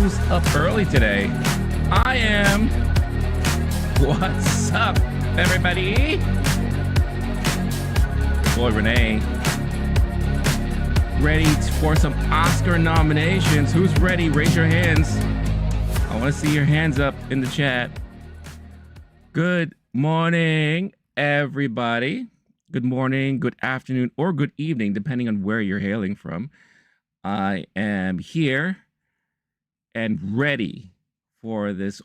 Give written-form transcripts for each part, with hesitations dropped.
who's up early today. I am. What's up, everybody? Boy, Renee. Ready for some Oscar nominations. Who's ready? Raise your hands. I want to see your hands up in the chat. Good morning, everybody. Good morning, good afternoon, or good evening, depending on where you're hailing from. I am here and ready for this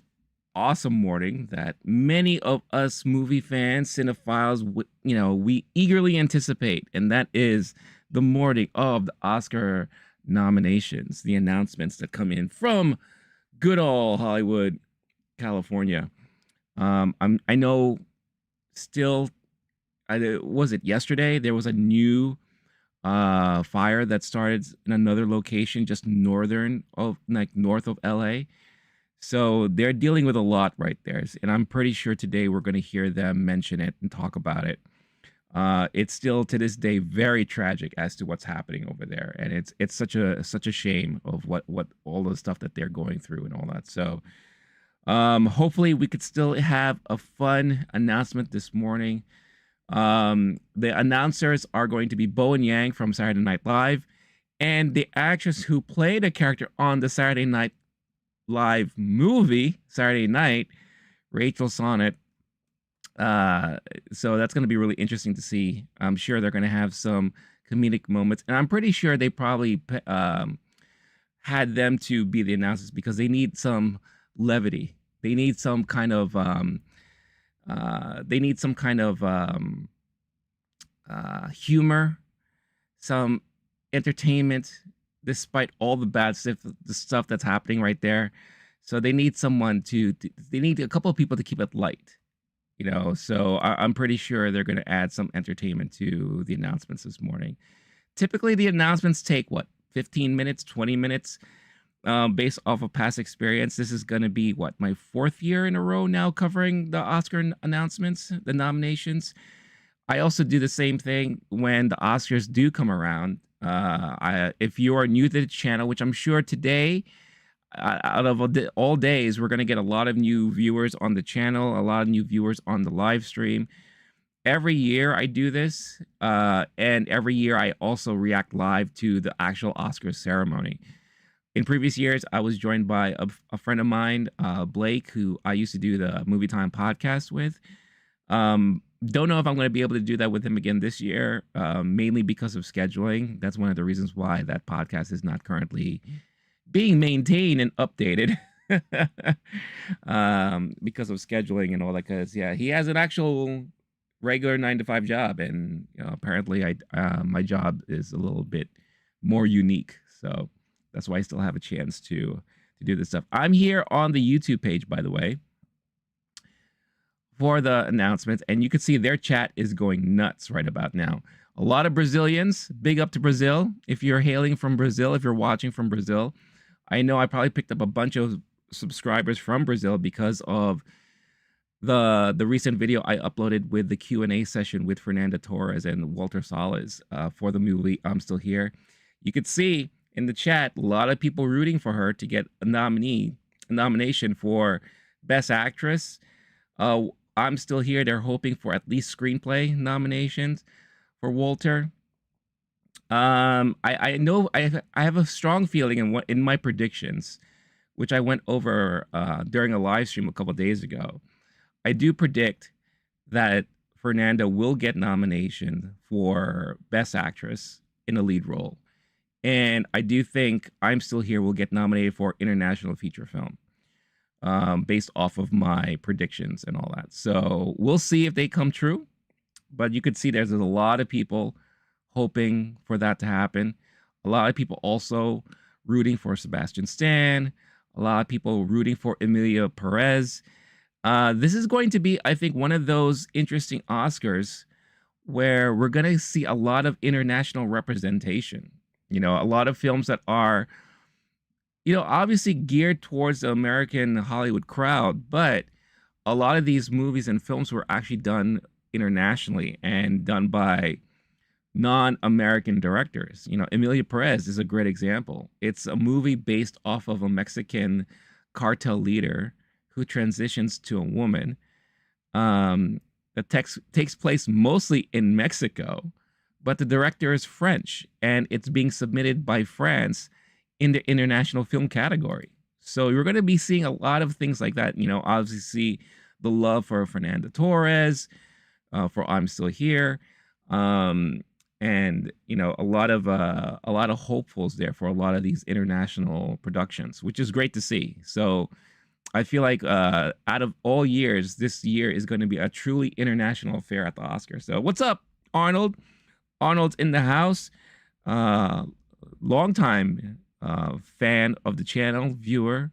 awesome morning that many of us movie fans, cinephiles, we eagerly anticipate, and that is the morning of the Oscar nominations, the announcements that come in from good old Hollywood, California. I know still, was it yesterday? There was a new fire that started in another location just north of LA. So they're dealing with a lot right there. And I'm pretty sure today we're going to hear them mention it and talk about it. It's still to this day very tragic as to what's happening over there. And it's such a shame of what all the stuff that they're going through and all that. So hopefully we could still have a fun announcement this morning. The announcers are going to be Bowen Yang from Saturday Night Live, and the actress who played a character on the Saturday Night Live movie, Saturday Night, Rachel Sonnet. So that's going to be really interesting to see. I'm sure they're going to have some comedic moments, and I'm pretty sure they probably had them to be the announcers because they need some levity. They need some kind of humor, some entertainment, despite all the bad stuff, the stuff that's happening right there. So they need someone they need a couple of people to keep it light, So I'm pretty sure they're going to add some entertainment to the announcements this morning. Typically, the announcements take 15 minutes, 20 minutes. Based off of past experience, this is going to be my 4th year in a row now covering the Oscar announcements, the nominations. I also do the same thing when the Oscars do come around. If you are new to the channel, which I'm sure today, out of all days, we're going to get a lot of new viewers on the channel, a lot of new viewers on the live stream. Every year I do this, and every year I also react live to the actual Oscars ceremony. In previous years, I was joined by a friend of mine, Blake, who I used to do the Movie Time podcast with. Don't know if I'm going to be able to do that with him again this year, mainly because of scheduling. That's one of the reasons why that podcast is not currently being maintained and updated because of scheduling and all that. Because, he has an actual regular 9-to-5 job, and apparently my job is a little bit more unique. So that's why I still have a chance to do this stuff. I'm here on the YouTube page, by the way, for the announcements, and you can see their chat is going nuts right about now. A lot of Brazilians. Big up to Brazil. If you're hailing from Brazil, if you're watching from Brazil, I know I probably picked up a bunch of subscribers from Brazil because of the recent video I uploaded with the Q&A session with Fernanda Torres and Walter Salles for the movie I'm Still Here. You could see in the chat, a lot of people rooting for her to get a nomination for Best Actress. I'm Still Here. They're hoping for at least screenplay nominations for Walter. I know I have a strong feeling in my predictions, which I went over during a live stream a couple of days ago. I do predict that Fernanda will get nomination for Best Actress in a lead role. And I do think I'm Still Here will get nominated for International Feature Film, based off of my predictions and all that. So we'll see if they come true. But you could see there's a lot of people hoping for that to happen. A lot of people also rooting for Sebastian Stan. A lot of people rooting for Emilia Perez. This is going to be, I think, one of those interesting Oscars where we're going to see a lot of international representation. A lot of films that are, obviously geared towards the American Hollywood crowd, but a lot of these movies and films were actually done internationally and done by non-American directors. You know, Emilia Perez is a great example. It's a movie based off of a Mexican cartel leader who transitions to a woman. The text takes place mostly in Mexico, but the director is French, and it's being submitted by France in the international film category. So you're going to be seeing a lot of things like that. You know, obviously the love for Fernanda Torres, for I'm Still Here, um, and you know a lot of hopefuls there for a lot of these international productions, which is great to see. So I feel like out of all years, this year is going to be a truly international affair at the Oscars. So what's up, Arnold? Arnold's in the house. Uh, Long time fan of the channel, viewer,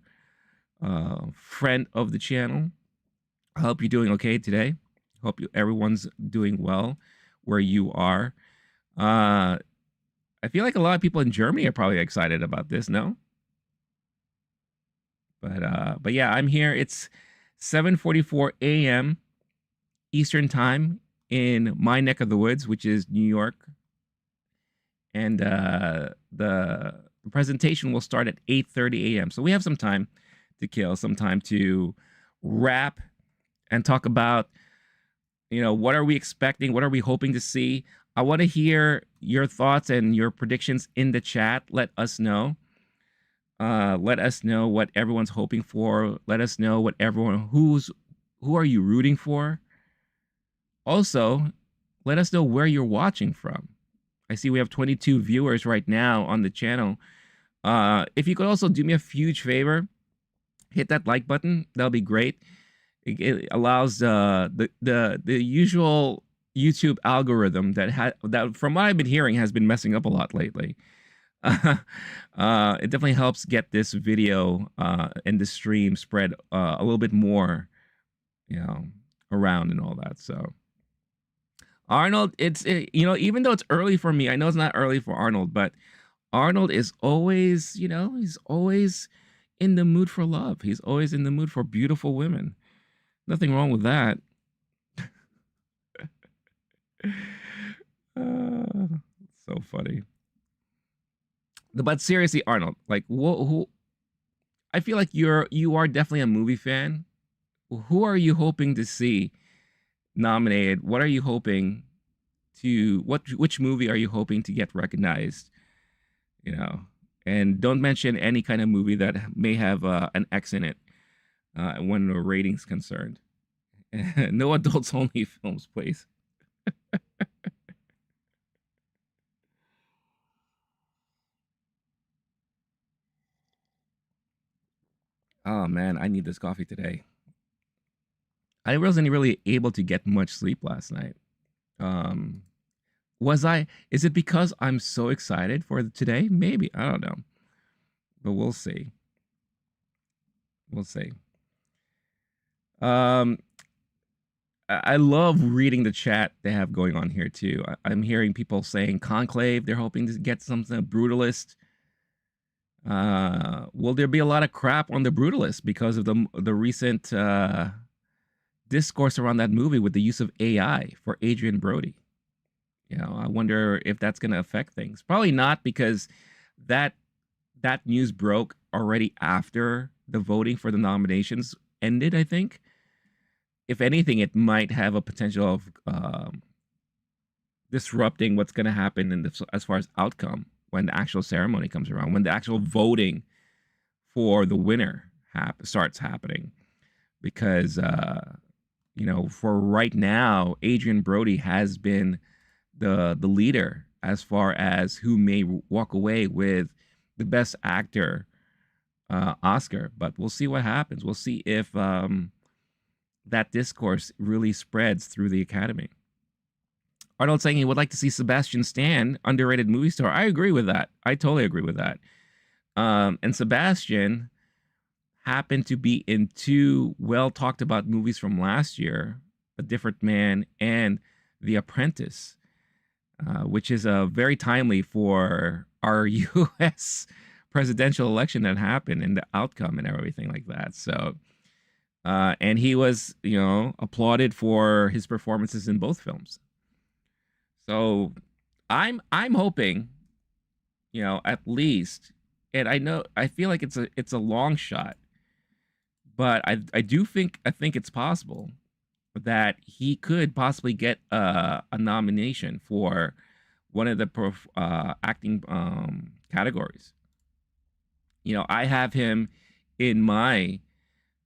friend of the channel. I hope you're doing okay today. Hope everyone's doing well where you are. Uh, I feel like a lot of people in Germany are probably excited about this. No, but yeah, I'm here. It's 7:44 a.m. Eastern time in my neck of the woods, which is New York, and the presentation will start at 8:30 a.m. So we have some time to kill, some time to wrap and talk about, you know, what are we expecting, what are we hoping to see. I want to hear your thoughts and your predictions in the chat. Let us know. Let us know what everyone's hoping for. Let us know what everyone who are you rooting for. Also, let us know where you're watching from. I see we have 22 viewers right now on the channel. If you could also do me a huge favor, hit that like button. That'll be great. It allows the usual YouTube algorithm that from what I've been hearing has been messing up a lot lately. It definitely helps get this video and the stream spread a little bit more, you know, around and all that. So Arnold, you know, even though it's early for me, I know it's not early for Arnold, but Arnold is always, you know, he's always in the mood for love. He's always in the mood for beautiful women. Nothing wrong with that. So funny. But seriously, Arnold, like, who? I feel like you are definitely a movie fan. Who are you hoping to see nominated? What are you hoping to which movie are you hoping to get recognized? You know, and don't mention any kind of movie that may have an X in it when the ratings concerned. No adults only films, please. Oh man, I need this coffee today. I wasn't really able to get much sleep last night. Um, was I? Is it because I'm so excited for today? Maybe, I don't know, but we'll see. We'll see. Um, I love reading the chat they have going on here too. I'm hearing people saying Conclave. They're hoping to get something Brutalist. Will there be a lot of crap on the Brutalist because of the recent discourse around that movie with the use of AI for Adrian Brody? You know, I wonder if that's going to affect things. Probably not, because that news broke already after the voting for the nominations ended, I think. If anything, it might have a potential of disrupting what's going to happen as far as outcome when the actual ceremony comes around, when the actual voting for the winner starts happening. Because, you know, for right now, Adrian Brody has been the leader as far as who may walk away with the Best Actor Oscar. But we'll see what happens. We'll see if that discourse really spreads through the Academy. Arnold saying he would like to see Sebastian Stan, underrated movie star. I agree with that. I totally agree with that. And Sebastian happened to be in two well talked about movies from last year, A Different Man and The Apprentice, which is very timely for our U.S. presidential election that happened and the outcome and everything like that. So, and he was, you know, applauded for his performances in both films. So I'm hoping, at least, and I feel like it's a long shot, but I think it's possible that he could possibly get a nomination for one of the acting categories. I have him in my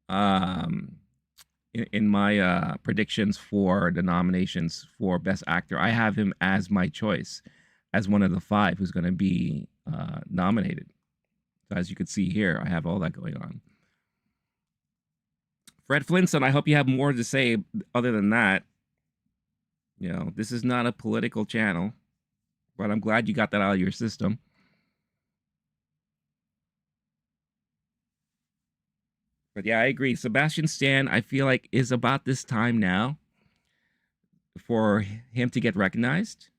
um, predictions for the nominations for Best Actor. I have him as my choice, as one of the five who's going to be nominated. So as you can see here, I have all that going on. Fred Flintstone, I hope you have more to say other than that. This is not a political channel, but I'm glad you got that out of your system. But yeah, I agree. Sebastian Stan, I feel like, is about this time now for him to get recognized,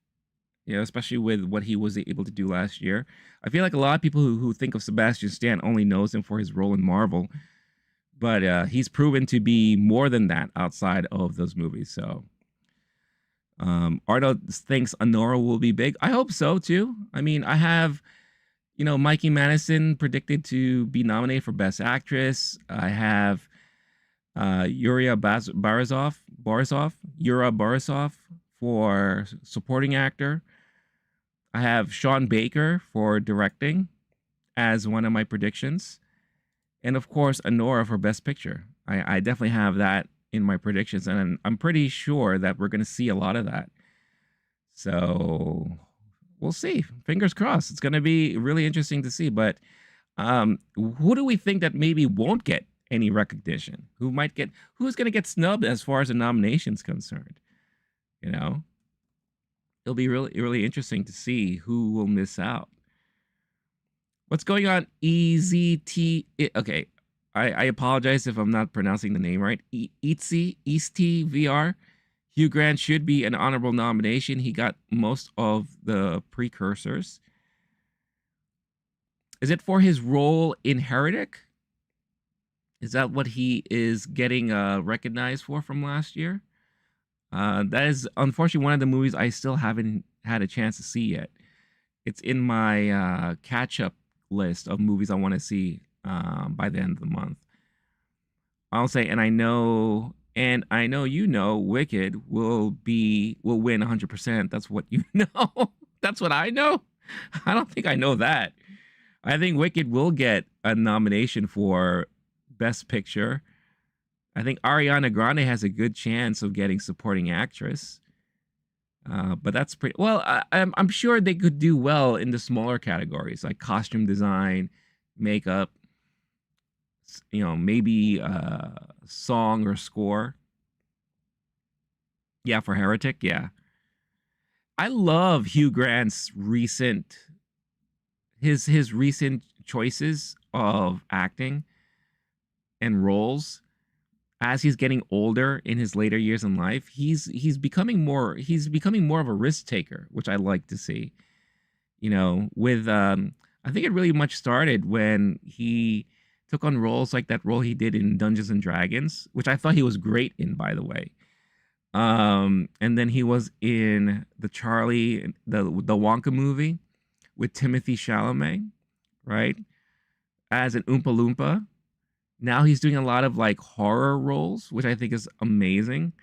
especially with what he was able to do last year. I feel like a lot of people who think of Sebastian Stan only knows him for his role in Marvel, but he's proven to be more than that outside of those movies. So Arnold thinks Honora will be big. I hope so too. I mean, I have, Mikey Madison predicted to be nominated for Best Actress. I have Borisov for Supporting Actor. I have Sean Baker for Directing as one of my predictions. And of course, Honora for Best Picture. I definitely have that in my predictions, and I'm pretty sure that we're going to see a lot of that. So we'll see. Fingers crossed. It's going to be really interesting to see. But who do we think that maybe won't get any recognition? Who's going to get snubbed as far as the nomination's concerned? It'll be really, really interesting to see who will miss out. What's going on? EZT. Okay. I apologize if I'm not pronouncing the name right. Easty VR. Hugh Grant should be an honorable nomination. He got most of the precursors. Is it for his role in Heretic? Is that what he is getting recognized for from last year? That is unfortunately one of the movies I still haven't had a chance to see yet. It's in my catch-up list of movies I want to see by the end of the month. I'll say, and I know Wicked will win 100%. That's what you know. That's what I know. I don't think I know that. I think Wicked will get a nomination for Best Picture. I think Ariana Grande has a good chance of getting Supporting Actress. But that's pretty well. I'm sure they could do well in the smaller categories like costume design, makeup, maybe song or score. Yeah, for Heretic, yeah. I love Hugh Grant's recent choices of acting and roles. As he's getting older in his later years in life, he's becoming more of a risk taker, which I like to see. With I think it really much started when he took on roles like that role he did in Dungeons and Dragons, which I thought he was great in, by the way. And then he was in the Wonka movie with Timothy Chalamet, right? As an Oompa Loompa. Now he's doing a lot of like horror roles, which I think is amazing.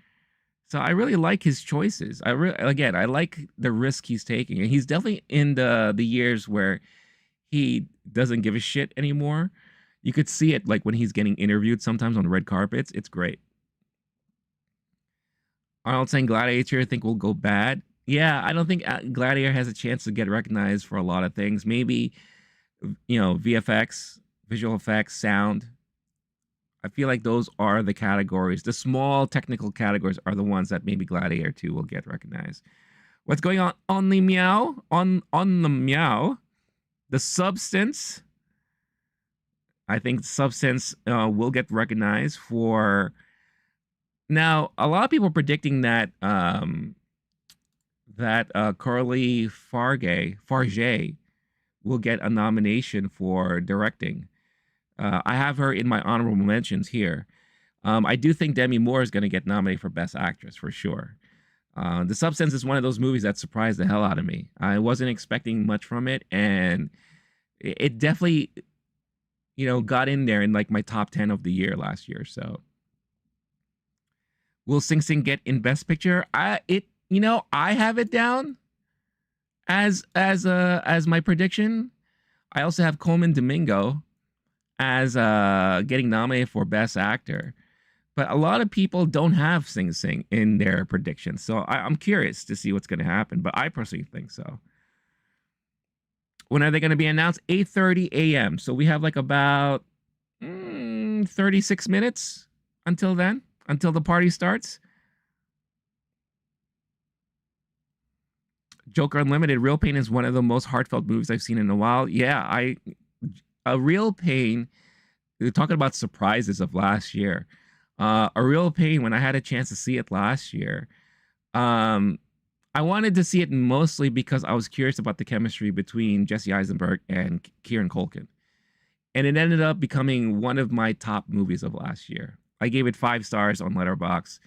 So I really like his choices. I like the risk he's taking, and he's definitely in the years where he doesn't give a shit anymore. You could see it like when he's getting interviewed sometimes on red carpets. It's great. Arnold saying Gladiator, I think will go bad. Yeah, I don't think Gladiator has a chance to get recognized for a lot of things. Maybe VFX, visual effects, sound. I feel like those are the categories. The small technical categories are the ones that maybe Gladiator 2 will get recognized. What's going on the meow? On the meow. The Substance. I think Substance will get recognized for. Now, a lot of people are predicting that Carly Farge will get a nomination for directing. I have her in my honorable mentions here. I do think Demi Moore is going to get nominated for Best Actress for sure. The Substance is one of those movies that surprised the hell out of me. I wasn't expecting much from it, and it definitely, got in there in like my top 10 of the year last year. So will Sing Sing get in Best Picture? I have it down as my prediction. I also have Coleman Domingo as getting nominated for Best Actor. But a lot of people don't have Sing Sing in their predictions. So I'm curious to see what's going to happen. But I personally think so. When are they going to be announced? 8:30 a.m. So we have like about 36 minutes until then, until the party starts. Joker Unlimited, Real Pain is one of the most heartfelt movies I've seen in a while. Yeah, a Real Pain, we're talking about surprises of last year. A Real Pain, when I had a chance to see it last year, I wanted to see it mostly because I was curious about the chemistry between Jesse Eisenberg and Kieran Culkin. And it ended up becoming one of my top movies of last year. I gave it 5 stars on Letterboxd.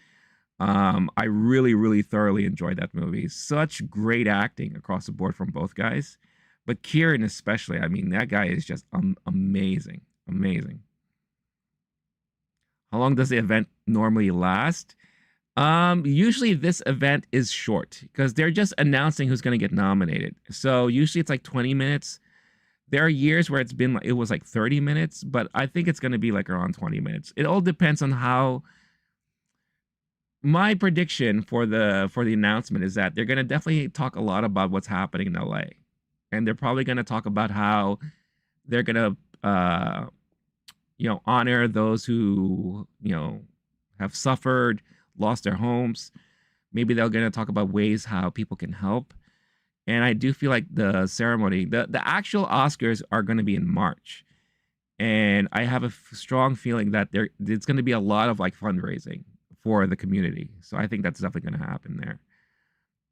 I really, really thoroughly enjoyed that movie. Such great acting across the board from both guys. But Kieran especially, I mean, that guy is just amazing. Amazing. How long does the event normally last? Usually this event is short because they're just announcing who's going to get nominated. So usually it's like 20 minutes. There are years where it was like 30 minutes, but I think it's going to be like around 20 minutes. It all depends on how. My prediction for the announcement is that they're going to definitely talk a lot about what's happening in LA. And they're probably going to talk about how they're going to honor those who, have suffered, lost their homes. Maybe they're going to talk about ways how people can help. And I do feel like the ceremony, the actual Oscars are going to be in March. And I have a strong feeling that it's going to be a lot of like fundraising for the community. So I think that's definitely going to happen there.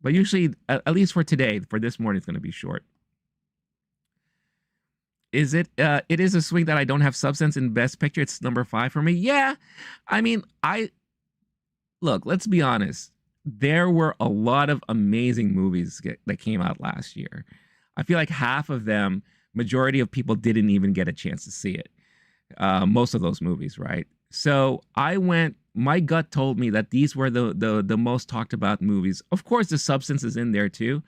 But usually, at least for today, for this morning, it's going to be short. It is a swing that I don't have Substance in Best Picture. It's number 5 for me. Yeah. I mean, look, let's be honest. There were a lot of amazing movies that came out last year. I feel like half of them, majority of people didn't even get a chance to see it. Most of those movies, right? So my gut told me that these were the most talked about movies. Of course, The Substance is in there too.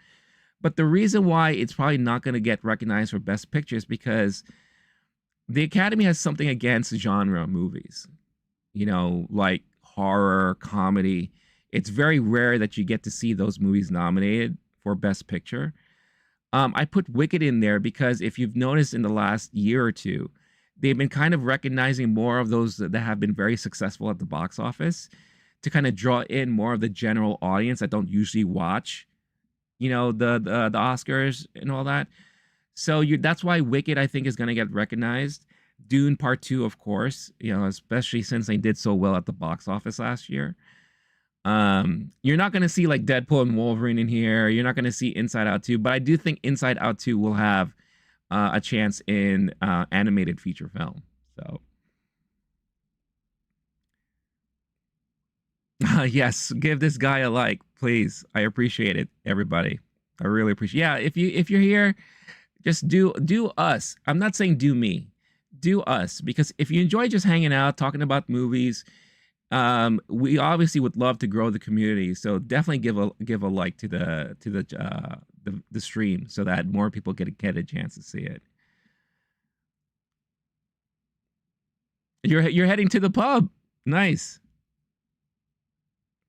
But the reason why it's probably not going to get recognized for Best Picture is because the Academy has something against genre movies, like horror, comedy. It's very rare that you get to see those movies nominated for Best Picture. I put Wicked in there because if you've noticed in the last year or two, they've been kind of recognizing more of those that have been very successful at the box office to kind of draw in more of the general audience that don't usually watch the Oscars and all that. So that's why Wicked, I think, is going to get recognized. Dune Part 2, of course, especially since they did so well at the box office last year. You're not going to see like Deadpool and Wolverine in here. You're not going to see Inside Out 2, but I do think Inside Out 2 will have a chance in animated feature film. So yes, give this guy a like, please. I appreciate it, everybody. I really appreciate. Yeah, if you're here, just do us. I'm not saying do me, do us, because if you enjoy just hanging out, talking about movies, we obviously would love to grow the community. So definitely give a like to the stream so that more people get a chance to see it. You're heading to the pub. Nice.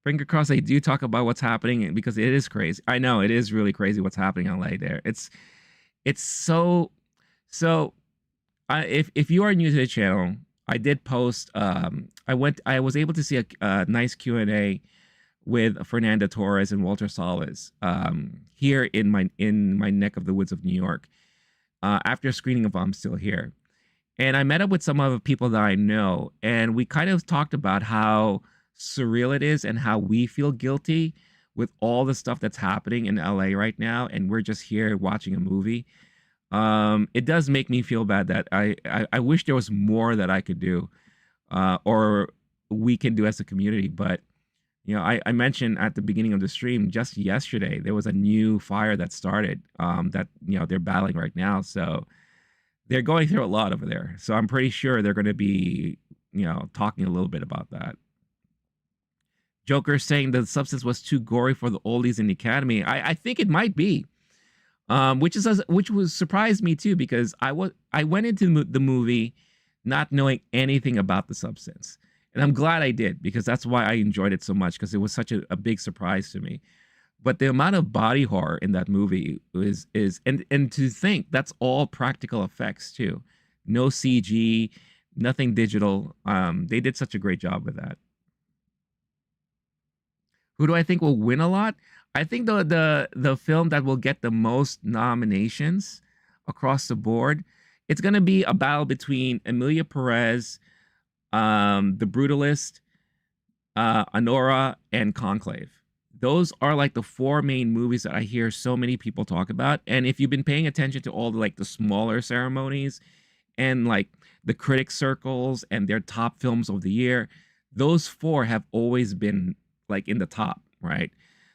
Finger crossed they do talk about what's happening because it is crazy. I know it is really crazy what's happening in LA there. It's so if you are new to the channel, I did post I was able to see a nice Q&A with Fernando Torres and Walter Salas here in my neck of the woods of New York after a screening of I'm Still Here. And I met up with some other people that I know, and we kind of talked about how surreal it is and how we feel guilty with all the stuff that's happening in LA right now, and we're just here watching a movie. It does make me feel bad that I wish there was more that I could do or we can do as a community, but I mentioned at the beginning of the stream just yesterday there was a new fire that started that they're battling right now. So they're going through a lot over there. So I'm pretty sure they're going to be talking a little bit about that. Joker saying the substance was too gory for the oldies in the academy. I think it might be, which was surprised me too, because I went into the movie not knowing anything about the substance, and I'm glad I did, because that's why I enjoyed it so much, because it was such a big surprise to me. But the amount of body horror in that movie is and to think that's all practical effects too, no CG, nothing digital. They did such a great job with that. Who do I think will win a lot? I think the film that will get the most nominations across the board, it's going to be a battle between Emilia Perez, The Brutalist, Anora, and Conclave. Those are like the four main movies that I hear so many people talk about. And if you've been paying attention to all the smaller ceremonies and like the critic circles and their top films of the year, those four have always been like in the top, right?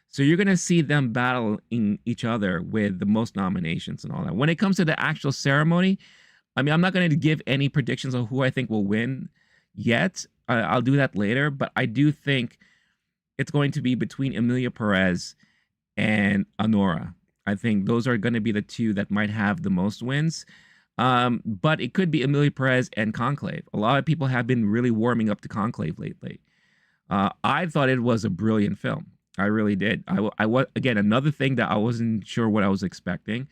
So you're going to see them battling each other with the most nominations and all that. When it comes to the actual ceremony, I mean, I'm not going to give any predictions on who I think will win yet. I'll do that later, but I do think it's going to be between Emilia Perez and Anora. I think those are going to be the two that might have the most wins. But it could be Emilia Perez and Conclave. A lot of people have been really warming up to Conclave lately. I thought it was a brilliant film. I really did. I was, again, another thing that I wasn't sure what I was expecting,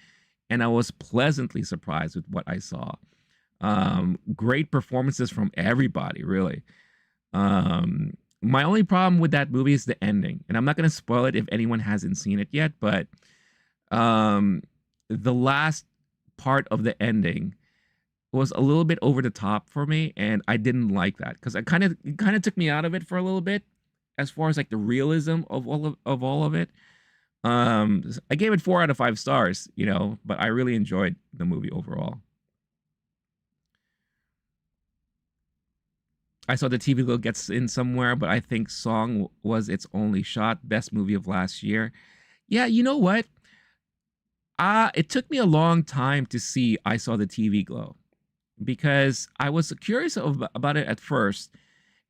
and I was pleasantly surprised with what I saw. Great performances from everybody, really. My only problem with that movie is the ending, and I'm not going to spoil it if anyone hasn't seen it yet, but the last part of the ending was a little bit over the top for me, and I didn't like that, because it kind of took me out of it for a little bit, as far as like the realism of all of it. I gave it 4 out of 5 stars, but I really enjoyed the movie overall. I saw the TV Glow gets in somewhere, but I think Song was its only shot. Best movie of last year. Yeah, you know what? It took me a long time to see I Saw the TV Glow, because I was curious about it at first,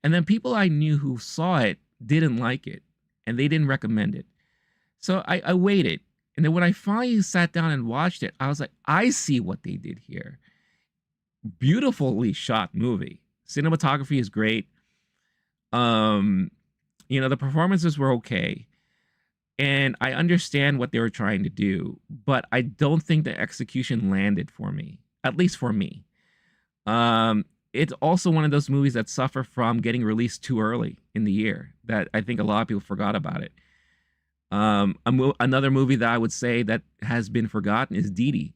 and then people I knew who saw it didn't like it, and they didn't recommend it. So I waited, and then when I finally sat down and watched it, I was like, I see what they did here. Beautifully shot movie. Cinematography is great. The performances were okay, and I understand what they were trying to do, but I don't think the execution landed for me, at least for me. It's also one of those movies that suffer from getting released too early in the year, that I think a lot of people forgot about it. Another movie that I would say that has been forgotten is Dee Dee.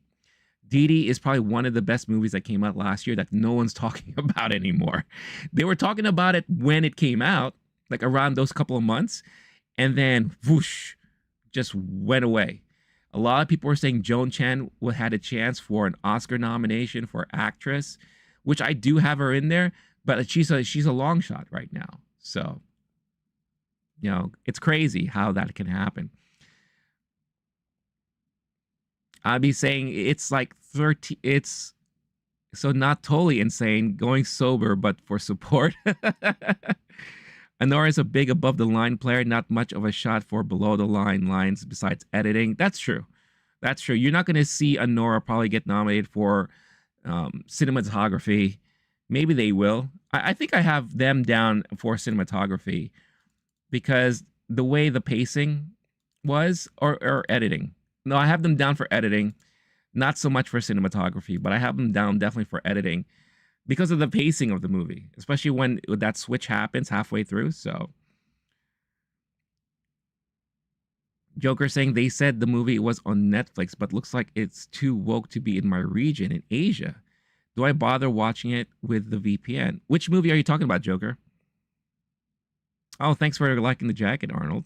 Dee Dee is probably one of the best movies that came out last year that no one's talking about anymore. They were talking about it when it came out, like around those couple of months, and then whoosh, just went away. A lot of people were saying Joan Chen had a chance for an Oscar nomination for actress, which I do have her in there, but she's a long shot right now. So, it's crazy how that can happen. I'd be saying it's like 30, it's so not totally insane going sober, but for support. Anora is a big above the line player, not much of a shot for below the line lines besides editing. That's true. That's true. You're not going to see Anora probably get nominated for cinematography. Maybe they will. I think I have them down for cinematography, because the way the pacing was, or editing. No, I have them down for editing, not so much for cinematography, but I have them down definitely for editing because of the pacing of the movie, especially when that switch happens halfway through. So, Joker saying they said the movie was on Netflix, but looks like it's too woke to be in my region in Asia. Do I bother watching it with the VPN? Which movie are you talking about, Joker? Oh, thanks for liking the jacket, Arnold.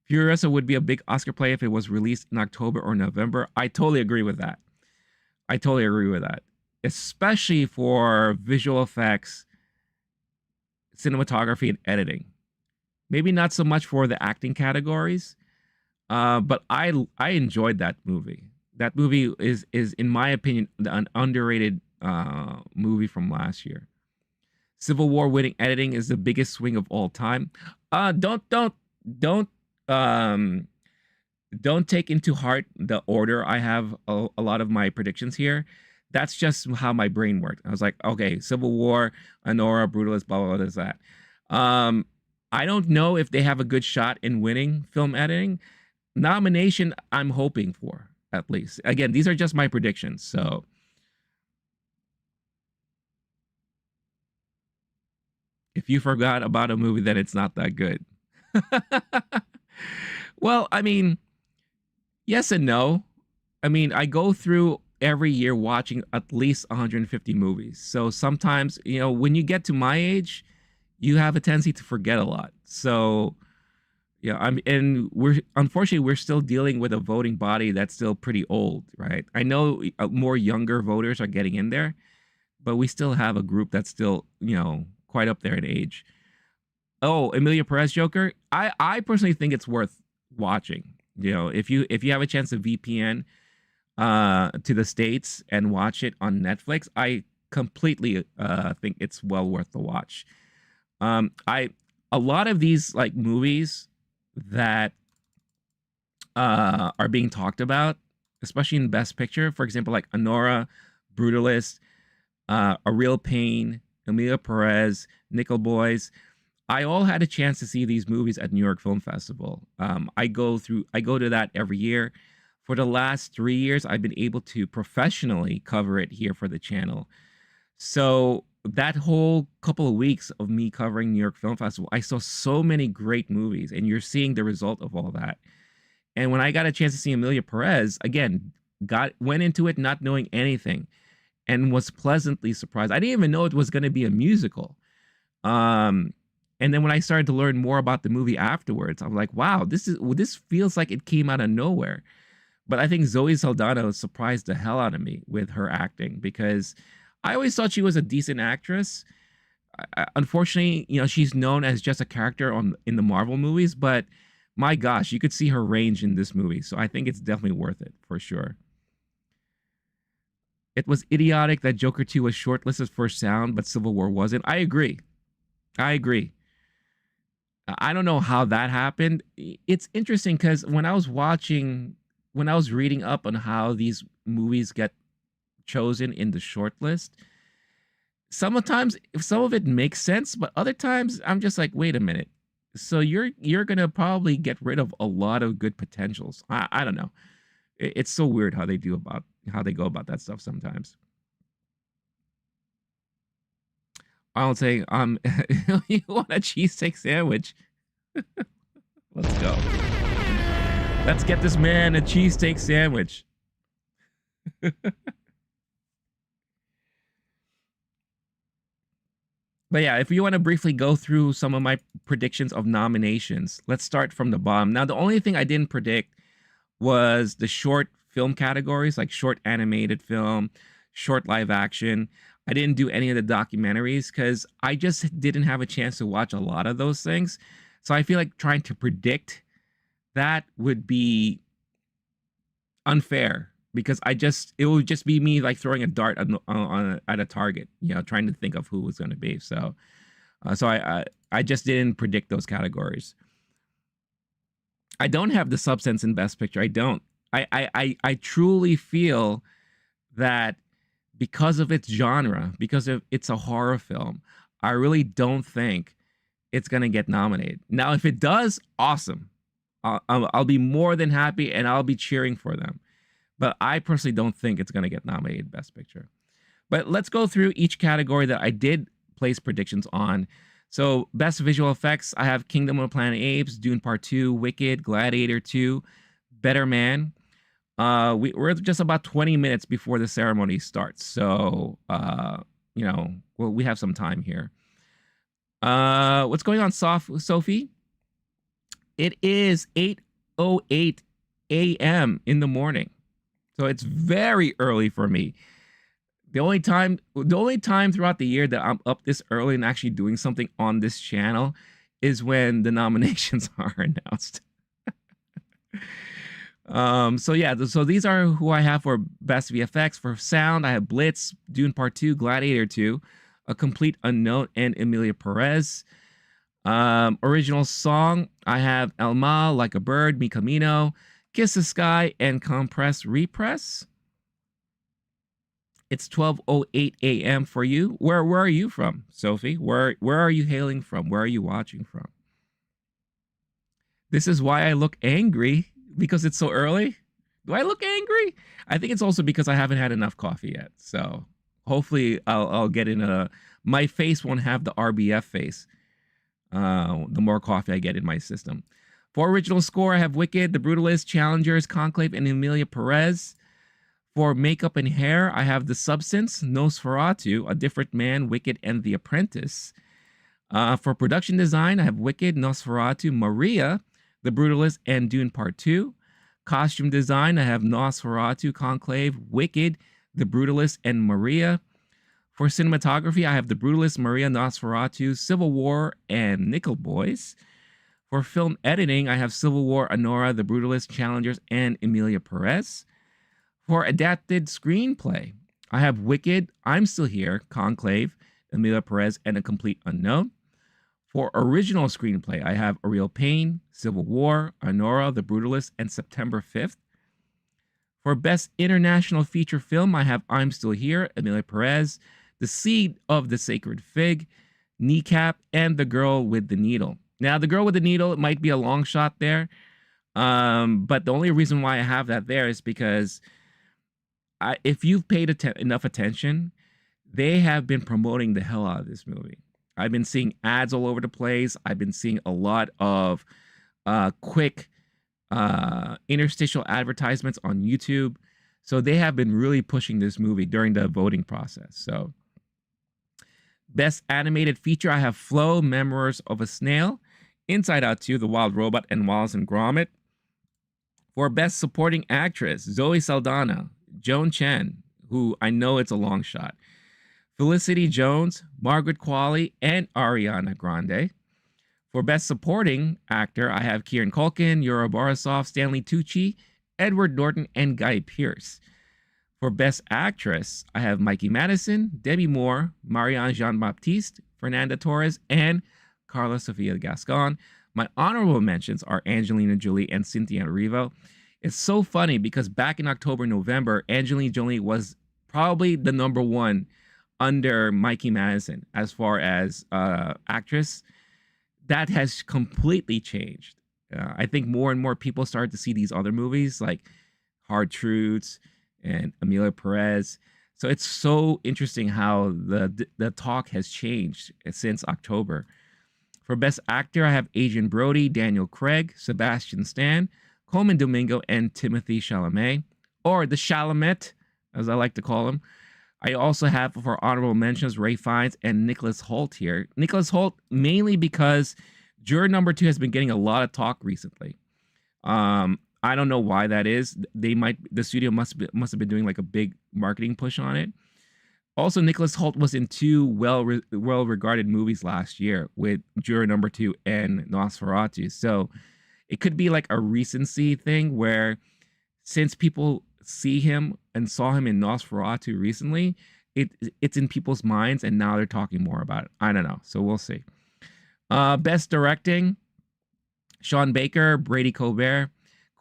Furiosa would be a big Oscar play if it was released in October or November. I totally agree with that. I totally agree with that. Especially for visual effects, cinematography, and editing. Maybe not so much for the acting categories, but I enjoyed that movie. That movie is in my opinion an underrated movie from last year. Civil War winning editing is the biggest swing of all time. Don't um don't take into heart the order I have a lot of my predictions here. That's just how my brain worked. I was like, okay, Civil War, Honora, Brutalist, blah blah blah. There's that. Um, I don't know if they have a good shot in winning film editing. Nomination, I'm hoping for at least. Again, these are just my predictions. So if you forgot about a movie, then it's not that good. Well, I mean, yes and no. I mean, I go through every year watching at least 150 movies. So sometimes, when you get to my age, you have a tendency to forget a lot. So, yeah, and we're unfortunately we're still dealing with a voting body that's still pretty old, right? I know more younger voters are getting in there, but we still have a group that's still, quite up there in age. Oh, Emilia Perez Joker. I personally think it's worth watching. If you have a chance to VPN to the States and watch it on Netflix, I completely think it's well worth the watch. I A lot of these like movies that are being talked about, especially in Best Picture, for example, like Honora, Brutalist, A Real Pain, Emilia Perez, Nickel Boys. I all had a chance to see these movies at New York Film Festival. I go to that every year. For the last 3 years, I've been able to professionally cover it here for the channel. So that whole couple of weeks of me covering New York Film Festival, I saw so many great movies, and you're seeing the result of all that. And when I got a chance to see Emilia Perez, again, went into it not knowing anything and was pleasantly surprised. I didn't even know it was going to be a musical. And then when I started to learn more about the movie afterwards, I'm like, wow, this feels like it came out of nowhere. But I think Zoe Saldana surprised the hell out of me with her acting, because I always thought she was a decent actress. Unfortunately, she's known as just a character in the Marvel movies, but my gosh, you could see her range in this movie. So I think it's definitely worth it for sure. It was idiotic that Joker 2 was shortlisted for sound, but Civil War wasn't. I agree. I don't know how that happened. It's interesting because when I was reading up on how these movies get chosen in the shortlist, sometimes some of it makes sense, but other times I'm just like, wait a minute. So you're gonna probably get rid of a lot of good potentials. I don't know. It's so weird how they go about that stuff sometimes. I'll say, you want a cheesesteak sandwich? Let's go. Let's get this man a cheesesteak sandwich. But yeah, if you want to briefly go through some of my predictions of nominations, let's start from the bottom. Now, the only thing I didn't predict was the short film categories, like short animated film, short live action. I didn't do any of the documentaries because I just didn't have a chance to watch a lot of those things. So I feel like trying to predict that would be unfair, because it would just be me like throwing a dart at a target, trying to think of who was going to be. So I just didn't predict those categories. I don't have the substance in Best Picture. I don't. I truly feel that because of its genre, because it's a horror film, I really don't think it's going to get nominated. Now, if it does, awesome. I'll be more than happy, and I'll be cheering for them. But I personally don't think it's going to get nominated Best Picture. But let's go through each category that I did place predictions on. So Best Visual Effects, I have Kingdom of the Planet of the Apes, Dune Part 2, Wicked, Gladiator 2, Better Man. We're just about 20 minutes before the ceremony starts. So, we have some time here. What's going on, Sophie? It is 8:08 a.m. in the morning. So it's very early for me. The only time throughout the year that I'm up this early and actually doing something on this channel is when the nominations are announced. So yeah, so these are who I have for best VFX. For sound, I have Blitz, Dune Part 2, Gladiator 2, A Complete Unknown, and Emilia Perez. Original song, I have Elma, Like a Bird, Mi Camino, Kiss the Sky, and Compress Repress. It's 12:08 a.m. for you. Where are you from, Sophie? Where are you hailing from? Where are you watching from? This is why I look angry, because it's so early. Do I look angry? I think it's also because I haven't had enough coffee yet. So hopefully I'll get in a, my face won't have the RBF face. The more coffee I get in my system. For original score, I have Wicked, The Brutalist, Challengers, Conclave, and Emilia Perez. For makeup and hair, I have The Substance, Nosferatu, A Different Man, Wicked, and The Apprentice. For production design, I have Wicked, Nosferatu, Maria, The Brutalist, and Dune Part 2. Costume design, I have Nosferatu, Conclave, Wicked, The Brutalist, and Maria. For cinematography, I have The Brutalist, Maria, Nosferatu, Civil War, and Nickel Boys. For film editing, I have Civil War, Anora, The Brutalist, Challengers, and Emilia Perez. For adapted screenplay, I have Wicked, I'm Still Here, Conclave, Emilia Perez, and A Complete Unknown. For original screenplay, I have A Real Pain, Civil War, Anora, The Brutalist, and September 5th. For best international feature film, I have I'm Still Here, Emilia Perez, The Seed of the Sacred Fig, Kneecap, and The Girl with the Needle. Now, The Girl with the Needle, it might be a long shot there, but the only reason why I have that there is because if you've paid enough attention, they have been promoting the hell out of this movie. I've been seeing ads all over the place. I've been seeing a lot of quick interstitial advertisements on YouTube. So they have been really pushing this movie during the voting process. So best animated feature, I have Flow, Memoirs of a Snail, Inside Out 2, The Wild Robot, and Wallace and Gromit. For best supporting actress, Zoe Saldana, Joan Chen, who I know it's a long shot, Felicity Jones, Margaret Qualley, and Ariana Grande. For best supporting actor, I have Kieran Culkin, Yura Borisov, Stanley Tucci, Edward Norton, and Guy Pearce. For best actress, I have Mikey Madison, Debbie Moore, Marianne Jean-Baptiste, Fernanda Torres, and Carla Sofia Gascon. My honorable mentions are Angelina Jolie and Cynthia Erivo. It's so funny because back in October, November, Angelina Jolie was probably the number one under Mikey Madison as far as actress. That has completely changed. I think more and more people started to see these other movies like Hard Truths and Emilia Perez. So it's so interesting how the talk has changed since October. For best actor, I have Adrian Brody, Daniel Craig, Sebastian Stan, Coleman Domingo, and Timothy Chalamet, or the Chalamet, as I like to call him. I also have for honorable mentions Ray Fiennes and Nicholas Hoult here. Nicholas Hoult mainly because Juror Number 2 has been getting a lot of talk recently. I don't know why that is. The studio must have been doing like a big marketing push on it. Also, Nicholas Hoult was in two well-regarded movies last year with Juror Number 2 and Nosferatu. So it could be like a recency thing where since people see him and saw him in Nosferatu recently, it's in people's minds and now they're talking more about it. I don't know. So we'll see. Best directing, Sean Baker, Brady Corbett,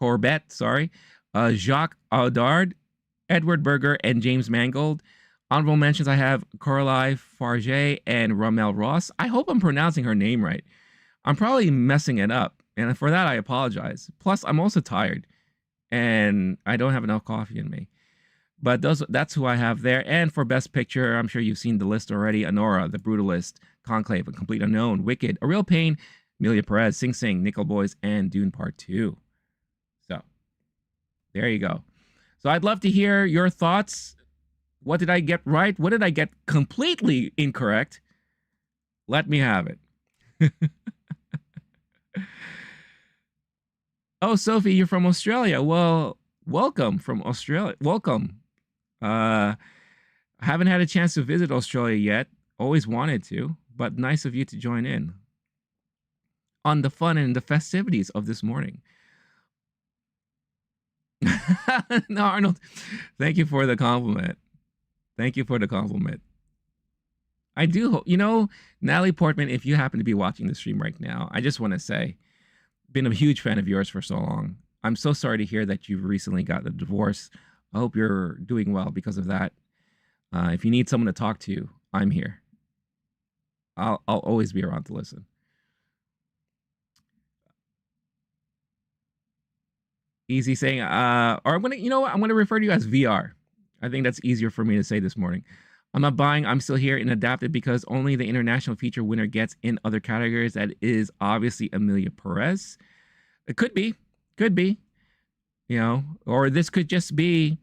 Jacques Audard, Edward Berger, and James Mangold. Honorable mentions, I have Coralie Farge and Ramel Ross. I hope I'm pronouncing her name right. I'm probably messing it up, and for that I apologize. Plus, I'm also tired, and I don't have enough coffee in me. But that's who I have there. And for Best Picture, I'm sure you've seen the list already. Anora, The Brutalist, Conclave, A Complete Unknown, Wicked, A Real Pain, Emilia Perez, Sing Sing, Nickel Boys, and Dune Part 2. So, there you go. So I'd love to hear your thoughts. What did I get right? What did I get completely incorrect? Let me have it. Oh, Sophie, you're from Australia. Well, welcome from Australia. Welcome. I haven't had a chance to visit Australia yet. Always wanted to, but nice of you to join in. on the fun and the festivities of this morning. No, Arnold, thank you for the compliment. Thank you for the compliment. I do hope, Natalie Portman, if you happen to be watching the stream right now, I just want to say, been a huge fan of yours for so long. I'm so sorry to hear that you've recently got a divorce. I hope you're doing well because of that. If you need someone to talk to, I'm here. I'll always be around to listen. Easy saying, or I'm gonna refer to you as VR. I think that's easier for me to say this morning. I'm not buying. I'm still here and adapted because only the international feature winner gets in other categories. That is obviously Amelia Perez. It could be, or this could just be,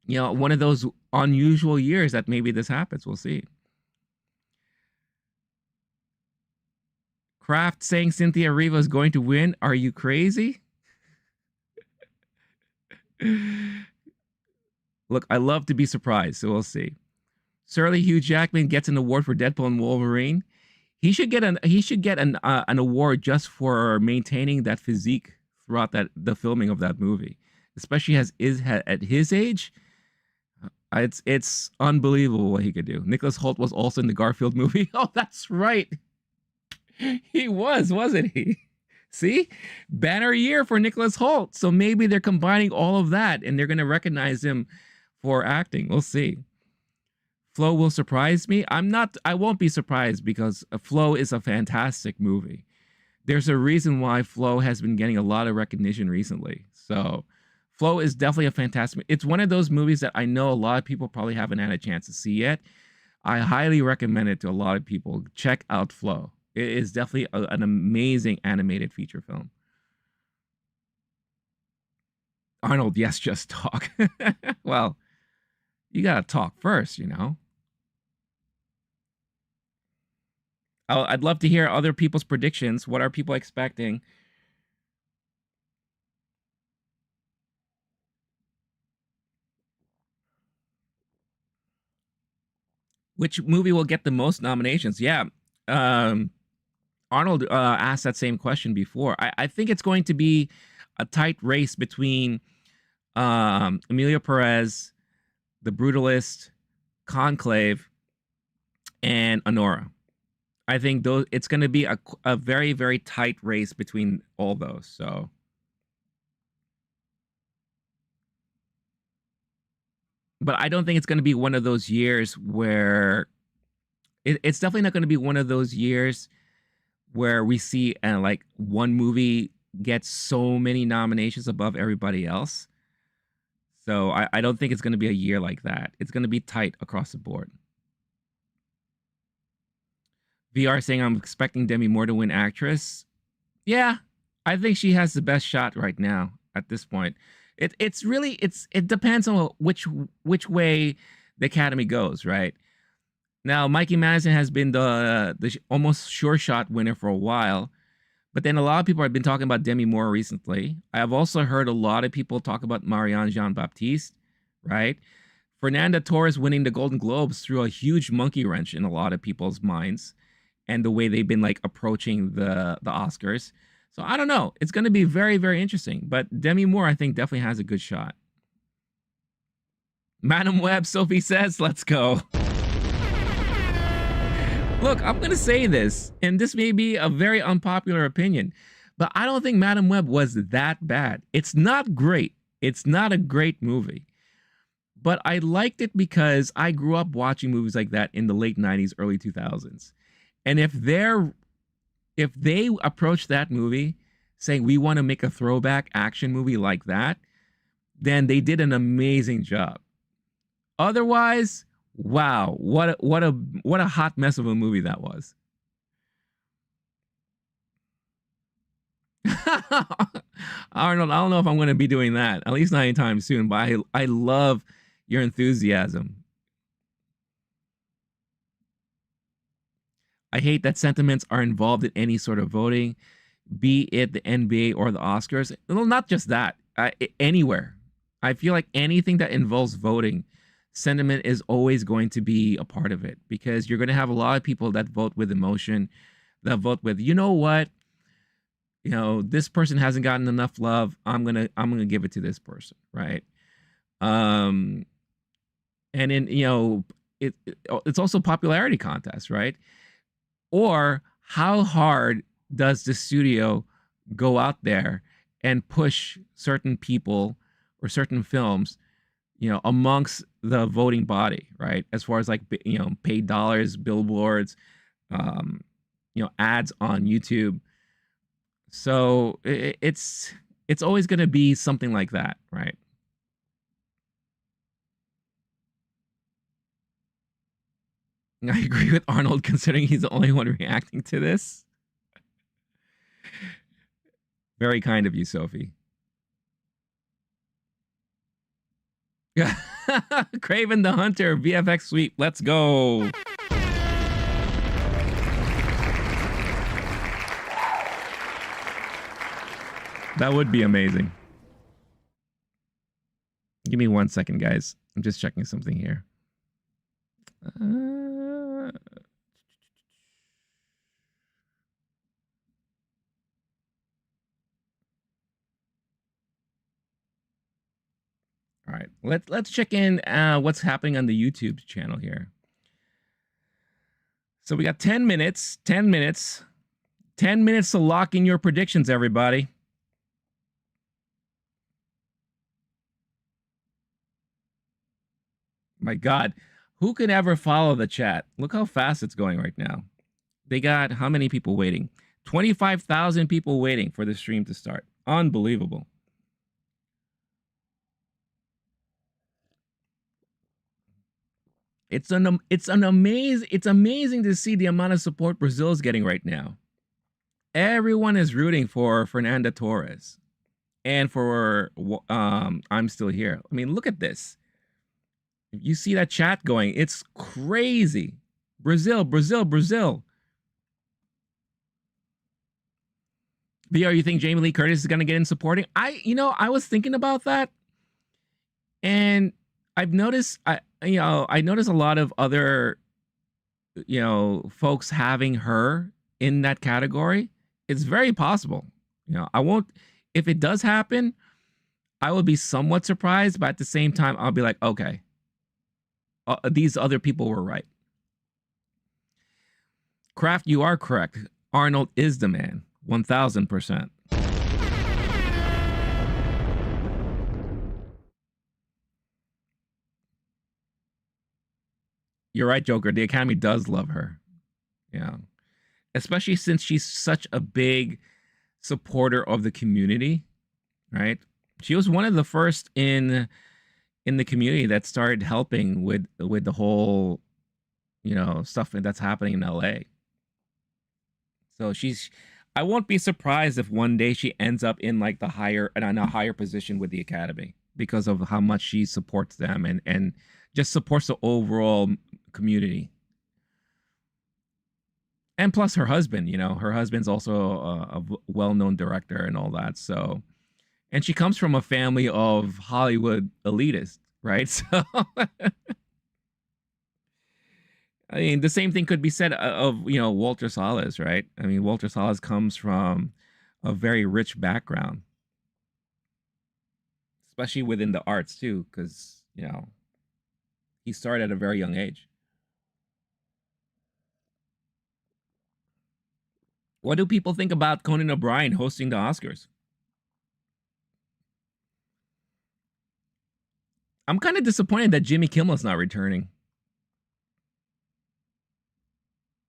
one of those unusual years that maybe this happens. We'll see. Kraft saying Cynthia Erivo is going to win. Are you crazy? Look, I love to be surprised, so we'll see. Surly Hugh Jackman gets an award for Deadpool and Wolverine. He should get an award just for maintaining that physique throughout the filming of that movie, especially at his age. It's unbelievable what he could do. Nicholas Hoult was also in the Garfield movie. Oh, that's right. He wasn't he? See? Banner year for Nicholas Hoult. So maybe they're combining all of that and they're going to recognize him for acting. We'll see. Flow will surprise me. I won't be surprised because Flow is a fantastic movie. There's a reason why Flow has been getting a lot of recognition recently. So Flow is definitely a fantastic. It's one of those movies that I know a lot of people probably haven't had a chance to see yet. I highly recommend it to a lot of people. Check out Flow. It is definitely an amazing animated feature film. Arnold, yes, just talk. Well, you gotta talk first, I'd love to hear other people's predictions. What are people expecting? Which movie will get the most nominations? Yeah. Arnold asked that same question before. I think it's going to be a tight race between Emilia Perez, The Brutalist, Conclave, and Honora. I think it's going to be a very, very tight race between all those. So, but I don't think it's going to be one of those years where it's definitely not going to be one of those years where we see like one movie gets so many nominations above everybody else. So I don't think it's going to be a year like that. It's going to be tight across the board. VR saying I'm expecting Demi Moore to win actress. Yeah, I think she has the best shot right now at this point. It depends on which way the Academy goes, right? Now, Mikey Madison has been the almost sure shot winner for a while, but then a lot of people have been talking about Demi Moore recently. I have also heard a lot of people talk about Marianne Jean-Baptiste, right? Fernanda Torres winning the Golden Globes threw a huge monkey wrench in a lot of people's minds and the way they've been like approaching the Oscars. So I don't know. It's going to be very, very interesting. But Demi Moore, I think, definitely has a good shot. Madam Web, Sophie says, let's go. Look, I'm going to say this, and this may be a very unpopular opinion, but I don't think Madam Web was that bad. It's not great. It's not a great movie. But I liked it because I grew up watching movies like that in the late 90s, early 2000s. And if they approach that movie saying we want to make a throwback action movie like that, then they did an amazing job. Otherwise, wow, what a hot mess of a movie that was. Arnold, I don't know if I'm going to be doing that, at least not anytime soon, but I love your enthusiasm. I hate that sentiments are involved in any sort of voting, be it the NBA or the Oscars. Well, not just that, anywhere. I feel like anything that involves voting, sentiment is always going to be a part of it because you're going to have a lot of people that vote with emotion. They'll vote with, you know what, this person hasn't gotten enough love. I'm gonna give it to this person, right? Um, and then it's also popularity contest, right? Or how hard does the studio go out there and push certain people or certain films, amongst the voting body, right? As far as like paid dollars, billboards, um, ads on YouTube. So it's always going to be something like that, right? I agree with Arnold, considering he's the only one reacting to this. Very kind of you, Sophie. Yeah. Craven the Hunter, VFX sweep. Let's go. That would be amazing. Give me 1 second, guys. I'm just checking something here. All right, let's check in what's happening on the YouTube channel here. So we got 10 minutes, 10 minutes, 10 minutes to lock in your predictions, everybody. My God, who could ever follow the chat? Look how fast it's going right now. They got how many people waiting? 25,000 people waiting for the stream to start. Unbelievable. It's amazing to see the amount of support Brazil is getting right now. Everyone is rooting for Fernanda Torres and for I'm Still Here. I mean, look at this. You see that chat going, it's crazy. Brazil, Brazil, Brazil. VR, you think Jamie Lee Curtis is going to get in supporting? I was thinking about that, and I've noticed, I noticed a lot of other, folks having her in that category. It's very possible. I won't, if it does happen, I will be somewhat surprised, but at the same time, I'll be like, okay, these other people were right. Kraft, you are correct. Arnold is the man. 1000%. You're right, Joker. The Academy does love her. Yeah. Especially since she's such a big supporter of the community, right? She was one of the first in the community that started helping with the whole, stuff that's happening in LA. So I won't be surprised if one day she ends up in like in a higher position with the Academy because of how much she supports them and just supports the overall community. And plus her husband, her husband's also a well-known director and all that. So, and she comes from a family of Hollywood elitists, right? So, I mean, the same thing could be said of, Walter Salas, right? I mean, Walter Salas comes from a very rich background, especially within the arts too, because, he started at a very young age. What do people think about Conan O'Brien hosting the Oscars? I'm kind of disappointed that Jimmy Kimmel's not returning.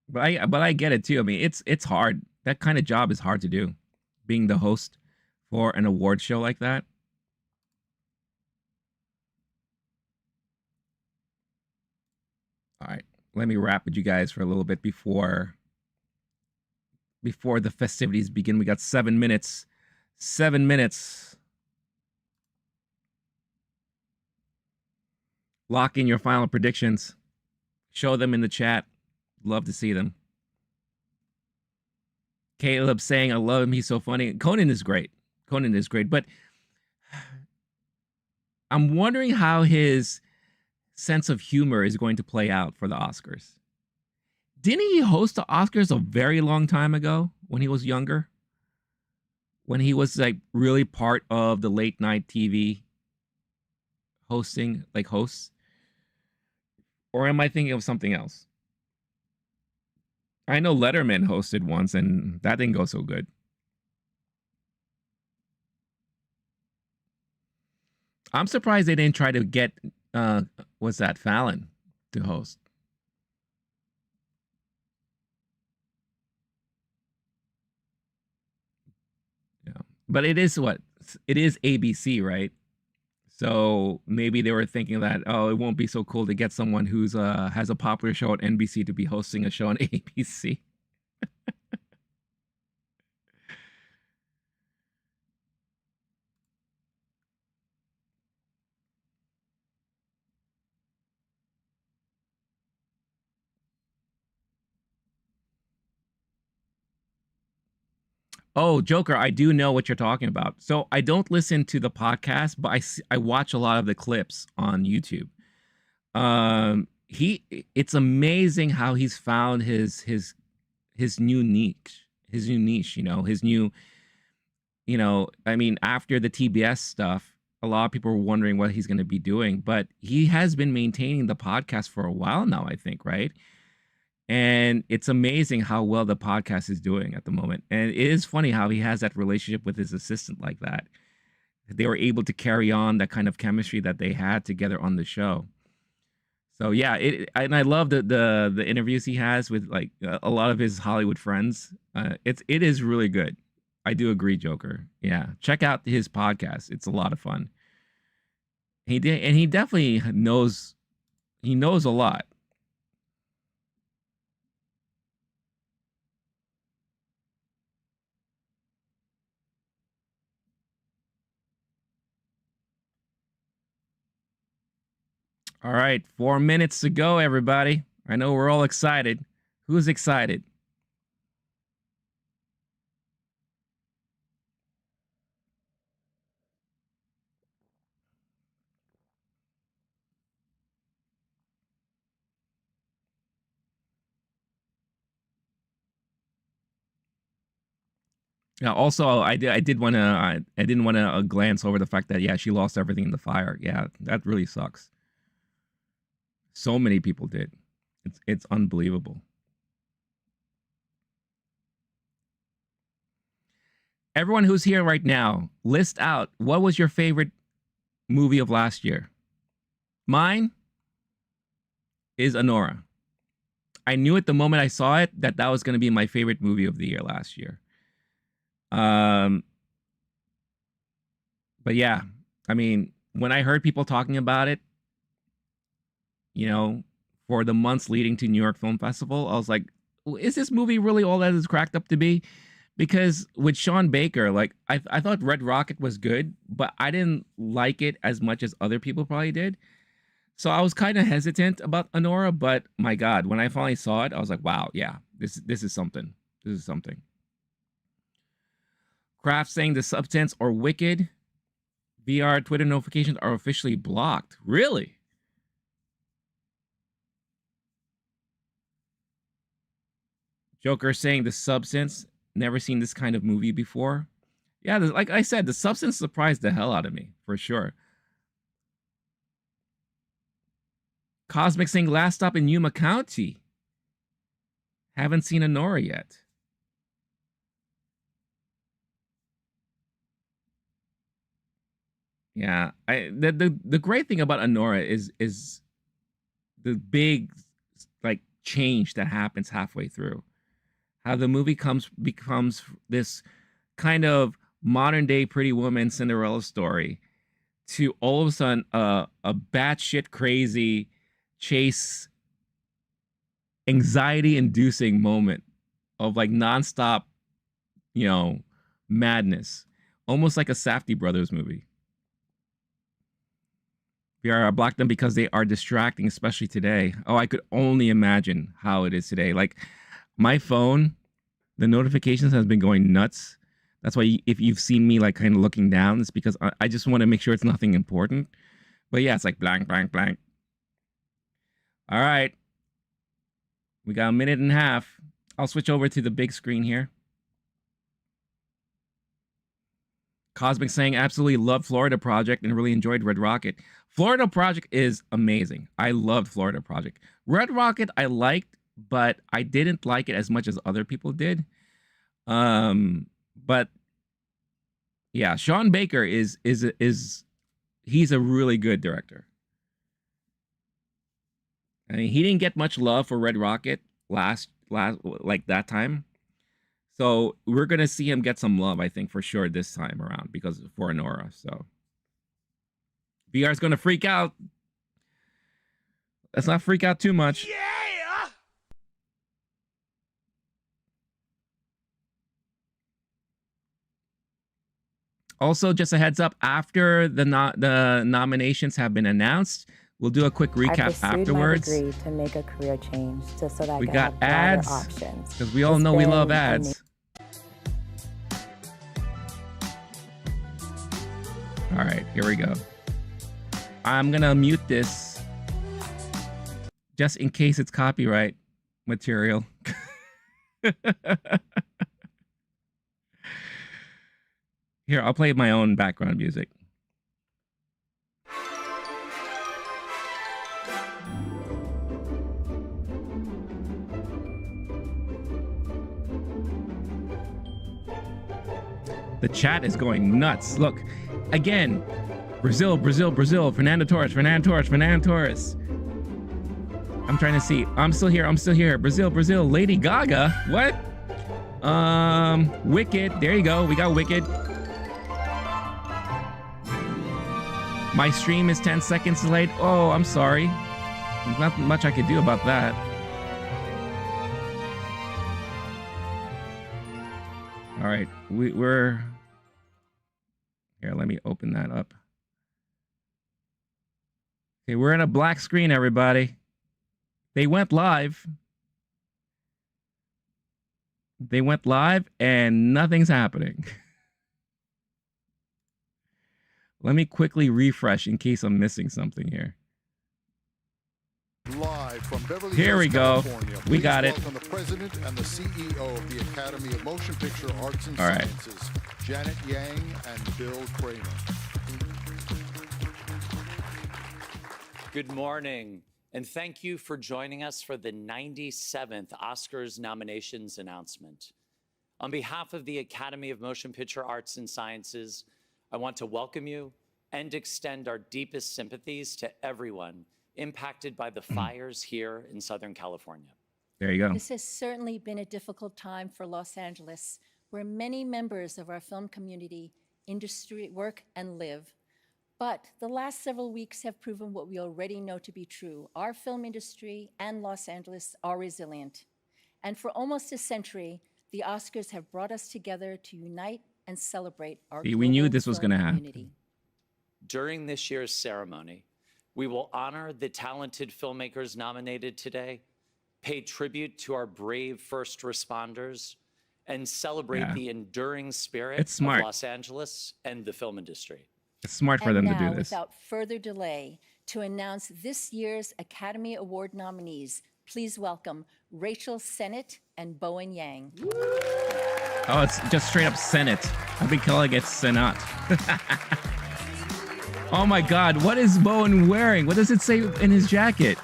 But I get it too. I mean, it's hard. That kind of job is hard to do, being the host for an award show like that. All right, let me wrap with you guys for a little bit before the festivities begin. We got 7 minutes. 7 minutes. Lock in your final predictions. Show them in the chat. Love to see them. Caleb saying, I love him. He's so funny. Conan is great. Conan is great. But I'm wondering how his sense of humor is going to play out for the Oscars. Didn't he host the Oscars a very long time ago when he was younger? When he was like really part of the late night TV hosting, like hosts? Or am I thinking of something else? I know Letterman hosted once and that didn't go so good. I'm surprised they didn't try to get what's that, Fallon to host. Yeah. But it is what? It is ABC, right? So maybe they were thinking that, oh, it won't be so cool to get someone who's has a popular show at NBC to be hosting a show on ABC. Oh, Joker, I do know what you're talking about. So I don't listen to the podcast, but I watch a lot of the clips on YouTube. He it's amazing how he's found his new niche, you know, his new, you know, I mean, after the TBS stuff, a lot of people were wondering what he's going to be doing, but he has been maintaining the podcast for a while now, I think, right? And it's amazing how well the podcast is doing at the moment. And it is funny how he has that relationship with his assistant like that. They were able to carry on that kind of chemistry that they had together on the show. So yeah, and I love the interviews he has with like a lot of his Hollywood friends. It is really good. I do agree, Joker. Yeah, check out his podcast. It's a lot of fun. He definitely knows a lot. All right, 4 minutes to go, everybody. I know we're all excited. Who's excited? Yeah. Also, I did want to I didn't want to glance over the fact that yeah she lost everything in the fire. Yeah, that really sucks. So many people did. It's unbelievable. Everyone who's here right now, list out what was your favorite movie of last year. Mine is Honora. I knew at the moment I saw it that that was going to be my favorite movie of the year last year. Um, but yeah, I mean, when I heard people talking about it, you know, for the months leading to New York Film Festival, I was like, is this movie really all that it's cracked up to be? Because with Sean Baker, like I thought Red Rocket was good, but I didn't like it as much as other people probably did. So I was kind of hesitant about Honora, but my God, when I finally saw it, I was like, wow, yeah, this is something. This is something. Kraft saying the substance or Wicked VR Twitter notifications are officially blocked. Really? Joker saying the substance. Never seen this kind of movie before. Yeah, like I said, the substance surprised the hell out of me for sure. Cosmic saying last stop in Yuma County. Haven't seen Honora yet. Yeah, the great thing about Honora is the big like change that happens halfway through. How the movie becomes this kind of modern day Pretty Woman Cinderella story to all of a sudden a batshit crazy chase anxiety inducing moment of like nonstop, you know, madness, almost like a Safdie brothers movie. We are blocked them because they are distracting, especially today. Oh, I could only imagine how it is today. Like my phone, the notifications has been going nuts. That's why if you've seen me like kind of looking down, it's because I just want to make sure it's nothing important. But yeah, it's like blank, blank, blank. All right. We got a minute and a half. I'll switch over to the big screen here. Cosmic saying, absolutely loved Florida Project and really enjoyed Red Rocket. Florida Project is amazing. I loved Florida Project. Red Rocket I liked, but I didn't like it as much as other people did. But yeah, Sean Baker is he's a really good director. I mean, he didn't get much love for Red Rocket last like that time. So we're gonna see him get some love, I think, for sure this time around because for Anora. So VR is gonna freak out. Let's not freak out too much. Yeah. Also, just a heads up: after the nominations have been announced, we'll do a quick recap afterwards. My degree to make a career change, just so that we I got can have ads options. Because we all know we love ads. All right, here we go. I'm gonna mute this just in case it's copyright material. Here, I'll play my own background music. The chat is going nuts. Look, again, Brazil, Brazil, Brazil, Fernando Torres, Fernando Torres, Fernando Torres. I'm trying to see. I'm still here. I'm still here. Brazil, Brazil, Lady Gaga. What? Wicked. There you go. We got Wicked. My stream is 10 seconds delayed. Oh, I'm sorry. There's not much I could do about that. All right, we're here. Let me open that up. Okay, we're in a black screen, everybody. They went live. They went live and nothing's happening. Let me quickly refresh in case I'm missing something here. Live from Beverly Here we Hills, go. California. We got it. Welcome the President and the CEO of the Academy of Motion Picture Arts and All right. Sciences, Janet Yang and Bill Kramer. Good morning, and thank you for joining us for the 97th Oscars nominations announcement. On behalf of the Academy of Motion Picture Arts and Sciences, I want to welcome you and extend our deepest sympathies to everyone impacted by the fires here in Southern California. There you go. This has certainly been a difficult time for Los Angeles, where many members of our film community, industry work and live. But the last several weeks have proven what we already know to be true. Our film industry and Los Angeles are resilient. And for almost a century, the Oscars have brought us together to unite and celebrate our We knew this was film going to happen. community. During this year's ceremony, we will honor the talented filmmakers nominated today, pay tribute to our brave first responders, and celebrate the enduring spirit It's smart. of Los Angeles and the film industry. It's smart for And them now, to do this. without further delay, to announce this year's Academy Award nominees, please welcome Rachel Sennett and Bowen Yang. Oh, it's just straight up Senate. I've been calling it Senat. Oh my God, what is Bowen wearing? What does it say in his jacket?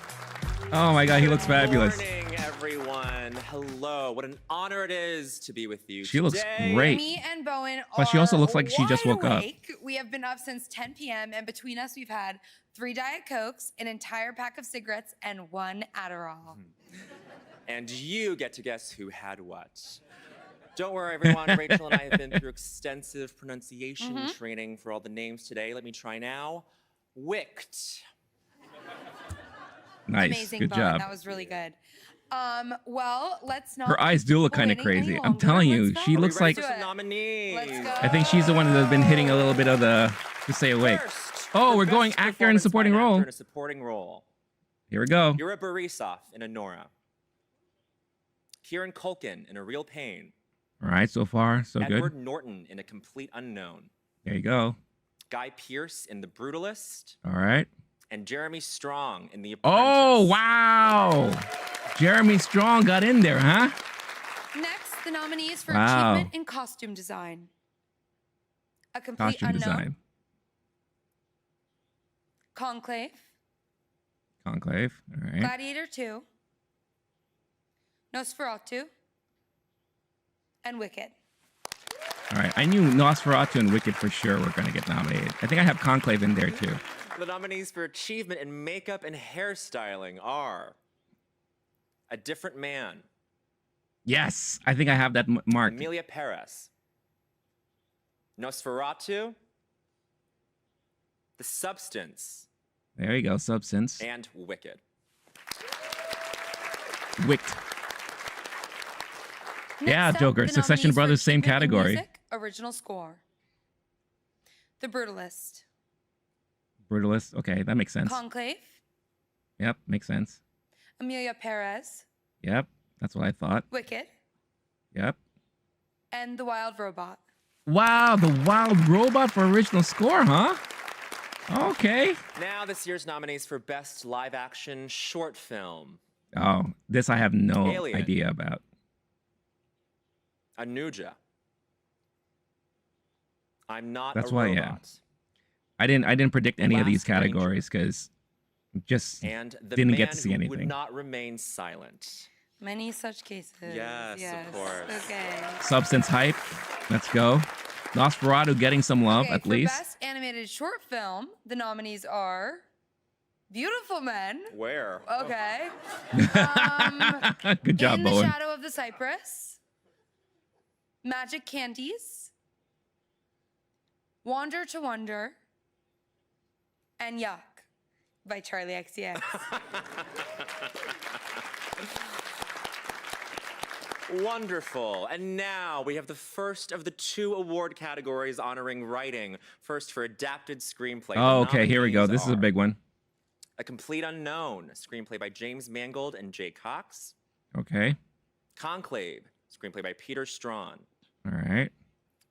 Oh my God, he looks fabulous. Good morning, everyone. Hello. What an honor it is to be with you She looks today. great. Me and Bowen But she also are looks like she just woke up. awake. We have been up since 10 p.m. and between us we've had 3 Diet Cokes, an entire pack of cigarettes, and 1 Adderall. And you get to guess who had what. Don't worry, everyone. Rachel and I have been through extensive pronunciation training for all the names today. Let me try now. Wicked. Nice, Amazing, good Bowen. job. That was really good. Well, let's not. Her eyes do look keep kind of waiting any crazy. I'm longer. telling you, Let's she go. looks Are we ready like. for some nominees. Let's go. I think she's the one that's been hitting a little bit of the to stay awake. First, Oh, for we're best going actor in a performance by supporting an role. actor in a supporting role. Here we go. Yura Borisov in Anora. Kieran Culkin in A Real Pain. All right, so far, so Edward good. Norton in A Complete Unknown. There you go. Guy Pearce in The Brutalist. All right. And Jeremy Strong in The Apprentice. Oh, wow. Jeremy Strong got in there, huh? Next, the nominees for Wow. achievement in costume design. A Complete Costume Unknown, design. Conclave, Conclave. All right. Gladiator 2, Nosferatu, and Wicked. All right. I knew Nosferatu and Wicked for sure were going to get nominated. I think I have Conclave in there too. The nominees for achievement in makeup and hairstyling are A Different Man, Yes. I think I have that marked. Emilia Perez, Nosferatu, The Substance, There you go. Substance. and Wicked. Wicked. Next Yeah, up, Joker, the Succession nominees for Brothers, same achievement in category. Music, original score. The Brutalist, Brutalist. Okay, that makes sense. Conclave, Yep, makes sense. Emilia Perez, Yep, that's what I thought. Wicked, Yep. and The Wild Robot. Wow, the Wild Robot for original score, huh? Okay. Now, this year's nominees for Best Live Action Short Film. Oh, this I have no Alien. idea about. Anuja. I'm Not That's a why, Robot. yeah. I didn't predict any of these Last Ranger. categories because just And The didn't Man get to see Who anything. Would Not Remain Silent. Many such cases. Yes, of course. Okay. Substance Hype. Let's go. Nosferatu getting some love Okay, at for least. Best Animated Short Film, the nominees are Beautiful Men. Where? Okay. Good job, In the Bowen. Shadow of the Cypress. Magic Candies. Wander to Wonder. And Yuck by Charlie XCX. Wonderful. And now we have the first of the 2 award categories honoring writing. First for adapted screenplay. The Oh, okay, here we go. nominees This is a are big one. A Complete Unknown, a screenplay by James Mangold and Jay Cox. Okay. Conclave, screenplay by Peter Strawn. All right.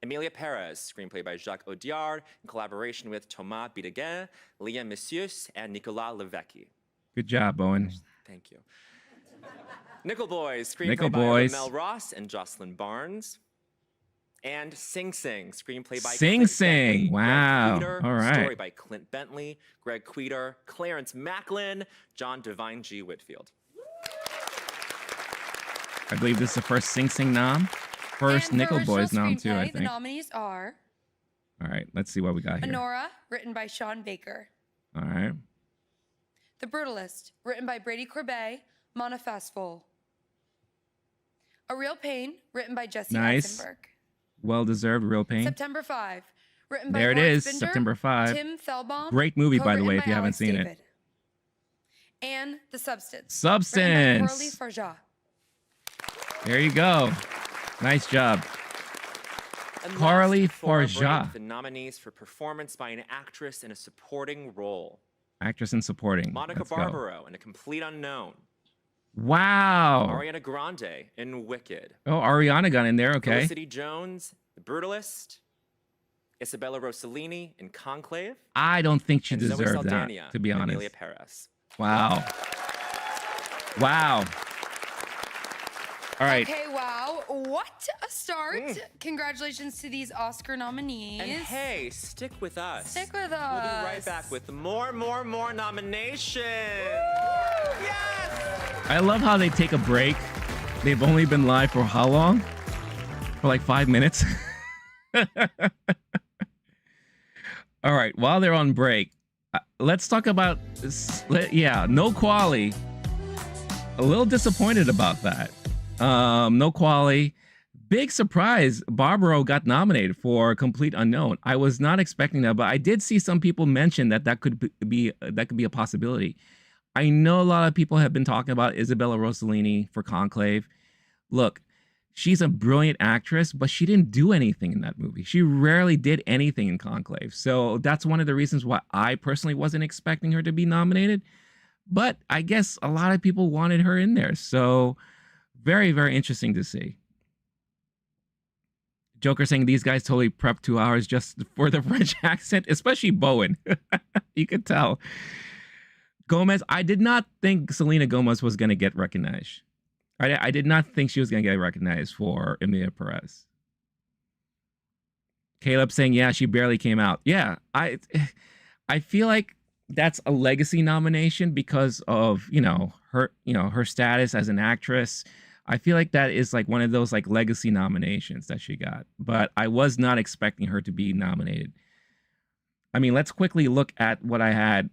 Emilia Perez, screenplay by Jacques Audiard, in collaboration with Thomas Bideguin, Leah Messius, and Nicolas Levesque. Good job, Bowen. Thank you. Nickel Boys, screenplay Nickel by Boys. Mel Ross and Jocelyn Barnes. And Sing Sing, screenplay by Sing Clint Sing, Bentley, wow. Greg Queter, All right. story by Clint Bentley, Greg Queter, Clarence Macklin, John Devine G. Whitfield. I believe this is the first Sing Sing nom. First And for Nickel original Boys nom too, I screenplay, think. The nominees are All right, let's see what we got here. Honora, written by Sean Baker. All right. The Brutalist, written by Brady Corbet, Mona Fastful. A Real Pain, written by Jesse Nice. Eisenberg. Well-deserved, Real Pain. September 5, written by There it Lawrence is, Binder, September 5. Tim Thelbaum. Great movie, by the co-written way, by if you haven't Alex seen it. David. And The Substance. Substance. Written by Coralie Farjat. There you go. Nice job. And Coralie last, before our break, Farjat. the nominees for performance by an actress in a supporting role. Actress in supporting. Monica Let's go. Barbaro in A Complete Unknown. Wow. Ariana Grande in Wicked. Oh, Ariana got in there. Okay. Felicity Jones, The Brutalist. Isabella Rossellini in Conclave. I don't think she and Zoe deserved that, Saldana to be in honest. Emilia Perez. Wow. Wow. All right. Okay, wow. What a start. Congratulations to these Oscar nominees. And hey, stick with us. Stick with We'll us. be right back with more nominations. Yes! I love how they take a break. They've only been live for how long? For like 5 minutes. All right. While they're on break, let's talk about no quali. A little disappointed about that. No quali. Big surprise. Barbaro got nominated for Complete Unknown. I was not expecting that, but I did see some people mention that could be a possibility. I know a lot of people have been talking about Isabella Rossellini for Conclave. Look, she's a brilliant actress, but she didn't do anything in that movie. She rarely did anything in Conclave. So that's one of the reasons why I personally wasn't expecting her to be nominated. But I guess a lot of people wanted her in there. So very, very interesting to see. Joker saying these guys totally prepped 2 hours just for the French accent, especially Bowen. You could tell. Gomez, I did not think Selena Gomez was going to get recognized. I did not think she was going to get recognized for Emilia Perez. Caleb saying, yeah, she barely came out. Yeah, I feel like that's a legacy nomination because of, her status as an actress. I feel like that is like one of those like legacy nominations that she got, but I was not expecting her to be nominated. I mean, let's quickly look at what I had.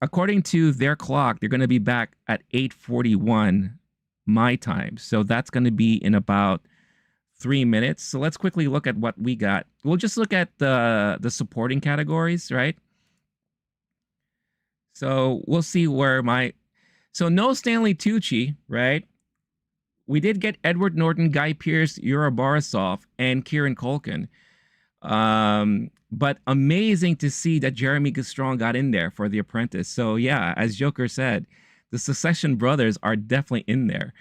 According to their clock, they're going to be back at 8:41 my time. So that's going to be in about 3 minutes. So let's quickly look at what we got. We'll just look at the supporting categories, right? So we'll see where so no Stanley Tucci, right? We did get Edward Norton, Guy Pearce, Yura Borisov, and Kieran Culkin. But amazing to see that Jeremy Strong got in there for The Apprentice. So yeah, as Joker said, the Succession brothers are definitely in there.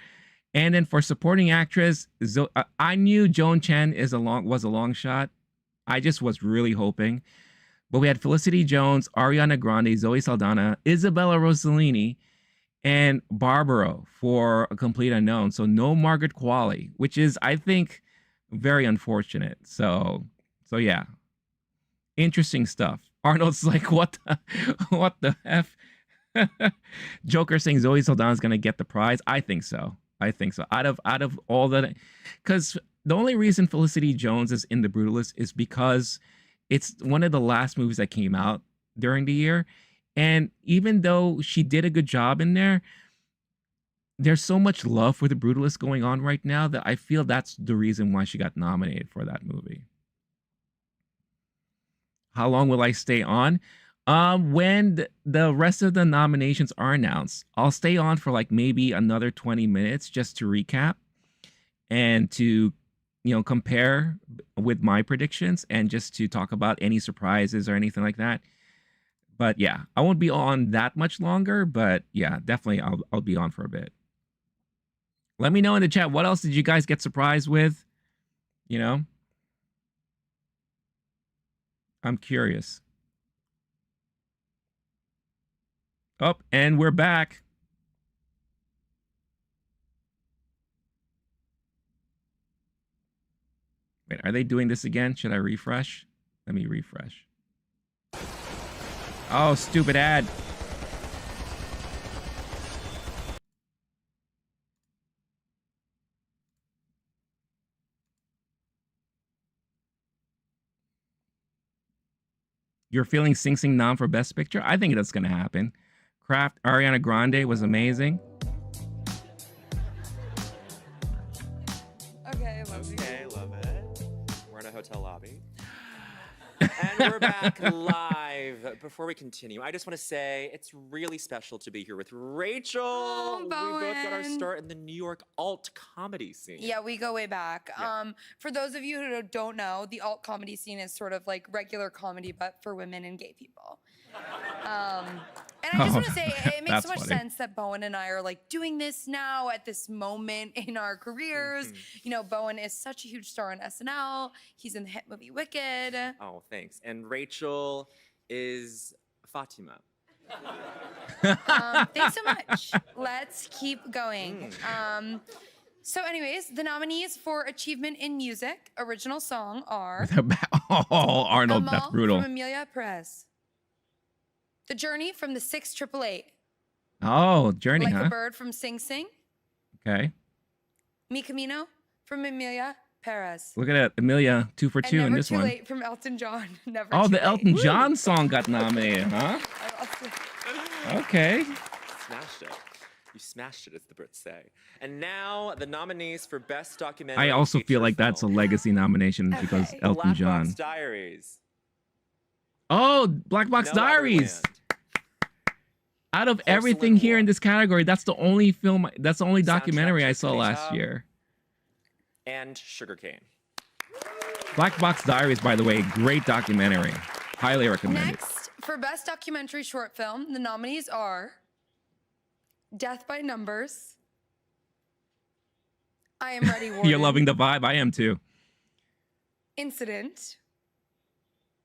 And then for supporting actress, I knew Joan Chen was a long shot. I just was really hoping. But we had Felicity Jones, Ariana Grande, Zoe Saldana, Isabella Rossellini, and Barbaro for A Complete Unknown. So no Margaret Qualley, which is, I think, very unfortunate. So yeah. Interesting stuff. Arnold's like, what the F? Joker saying Zoe Saldana's gonna get the prize. I think so. Out of all that, because the only reason Felicity Jones is in The Brutalist is because it's one of the last movies that came out during the year. And even though she did a good job in there, there's so much love for The Brutalist going on right now that I feel that's the reason why she got nominated for that movie. How long will I stay on? When the rest of the nominations are announced, I'll stay on for like maybe another 20 minutes just to recap and to, compare with my predictions and just to talk about any surprises or anything like that. But yeah, I won't be on that much longer, but yeah, definitely I'll be on for a bit. Let me know in the chat, what else did you guys get surprised with? I'm curious. Oh, and we're back. Wait, are they doing this again? Should I refresh? Let me refresh. Oh, stupid ad. You're feeling Sing Sing Nam for Best Picture? I think that's going to happen. Craft, Ariana Grande was amazing. Okay, love it. We're in a hotel lobby. And we're back live. Before we continue, I just want to say it's really special to be here with Rachel. Oh, we both got our Bowen. start in the New York alt comedy scene. Yeah, we go way back. Yeah. For those of you who don't know, the alt comedy scene is sort of like regular comedy, but for women and gay people. And I just want to say, it makes so much sense that Bowen and I are like doing this now at this moment in our careers. Bowen is such a huge star on SNL. He's in the hit movie Wicked. Oh, thanks. And Rachel is Fatima. Thanks so much. Let's keep going. So anyways, the nominees for Achievement in Music, Original Song are Arnold, Amal that's brutal. from Emilia Perez. The Journey from the 688. Oh, Journey, Like huh? a Bird from Sing Sing. Okay. Mi Camino from Emilia Perez. Look at that. Amelia, 2 for 2 in this Never one. Too Late from Elton John. Never Oh, Too the Late. Elton John song got nominated, huh? Okay. Smashed it. You smashed it, as the Brits say. And now the nominees for Best Documentary. I also feel like that's a Film. legacy nomination because Elton Black John. Box Diaries. Oh, Black Box No Other Diaries. Land. Out of Porcelain everything here War. in this category, that's the only film, that's the only documentary I Soundtrack saw to last Pizza. year. And Sugarcane. Black Box Diaries, by the way, great documentary. Highly recommend it. Next, for Best Documentary Short Film, the nominees are Death by Numbers, I Am Ready, Warden, You're loving the vibe. I am too. Incident,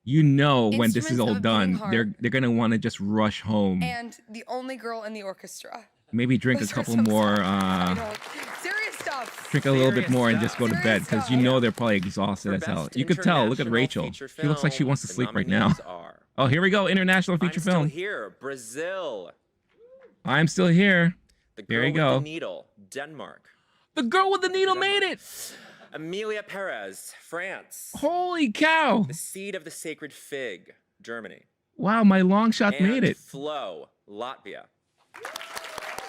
You know when this is Instruments all of a Beating done, they're Heart. gonna want to just rush home. And the only girl in the orchestra. Maybe drink a Those are couple so more. sad. I know. Serious stuff. Drink a little bit Serious more and just stuff. go to bed Serious because stuff. you know they're probably exhausted For as hell. Best You could tell. Look at International Rachel. Feature She looks like she Film, wants to the sleep right now. nominees are Oh, here we go. International I'm feature Still film. Here, Brazil. I'm still here. The There Girl you with go. the Needle, Denmark. The girl with the needle made it. Amelia Perez, France. Holy cow. The Seed of the Sacred Fig, Germany. Wow, my long shot And made it. Flow, Latvia.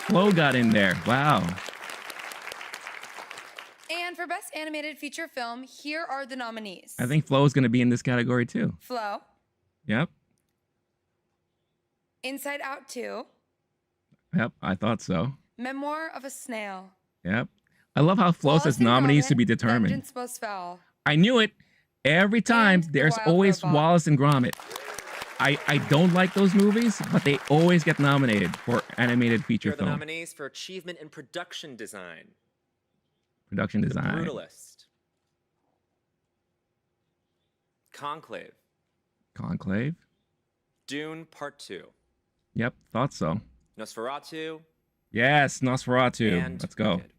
Flo got in there. Wow. And for Best Animated Feature Film, here are the nominees. I think Flo is going to be in this category too. Flow, Yep. Inside Out 2, Yep. I thought so. Memoir of a Snail. Yep. I love how Flo Wallace says and nominees to Gromit, be determined. Vengeance Most Foul. I knew it. Every time And The there's Wild always Robot. Wallace and Gromit. I don't like those movies, but they always get nominated for animated Here feature are the film. nominees for Achievement in Production Design. Production The design. Brutalist. Conclave. Conclave. Dune Part 2. Yep, thought so. Nosferatu. Yes, Nosferatu. And Let's go. Wicked.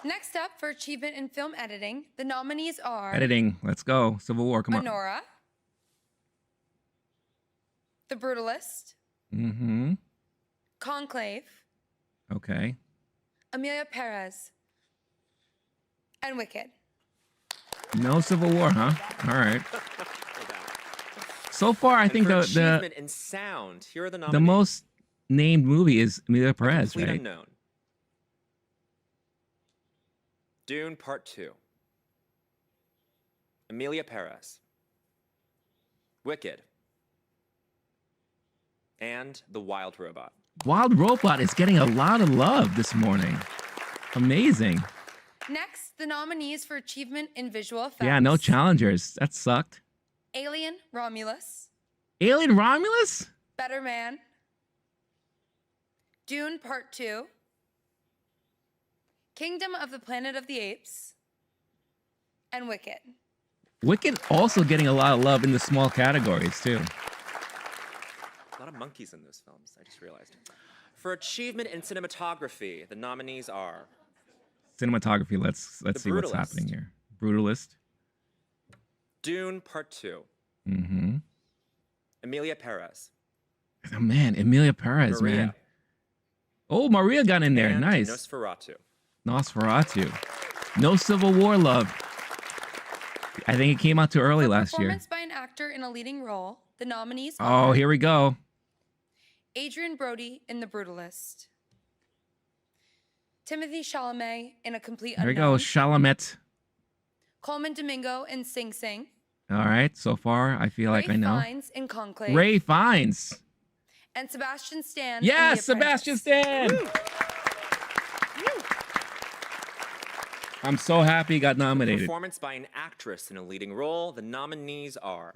Next up for Achievement in Film Editing, the nominees are Editing. Let's go. Civil War. Come on. Honora, The Brutalist, Mm-hmm. Conclave, Okay. Amelia Perez, and Wicked. No Civil War, huh? All right. So far, I And think for the Achievement in Sound, here are the nominees. the most named movie is Amelia Perez, Complete right? Unknown. Dune Part 2. Amelia Perez. Wicked. And The Wild Robot. Wild Robot is getting a lot of love this morning. Amazing. Next, the nominees for Achievement in Visual Effects. Yeah, no challengers. That sucked. Alien, Romulus, Alien Romulus? Better Man, Dune Part 2, Kingdom of the Planet of the Apes, and Wicked. Wicked also getting a lot of love in the small categories too. A lot of monkeys in those films, I just realized. For Achievement in Cinematography, the nominees are Cinematography. Let's The see what's Brutalist. happening here. Brutalist. Dune Part 2. Mm-hmm. Amelia Perez. Oh man, Emilia Perez, Maria. man. Oh, Maria got in there. And Nice. Nosferatu. Nosferatu. No Civil War love. I think it came out too early For last year. performance by an actor in a leading role, the nominees Oh, are here we go. Adrian Brody in The Brutalist, Timothy Chalamet in A Complete Here we Unknown, go. Chalamet. Coleman Domingo in Sing Sing, All right. So far, I feel like Ray I know. Fiennes in Conclave, Ray Fiennes. and Sebastian Stan. Yes, in The Sebastian Apprentice. Stan. I'm so happy he got nominated. Performance by an actress in a leading role, the nominees are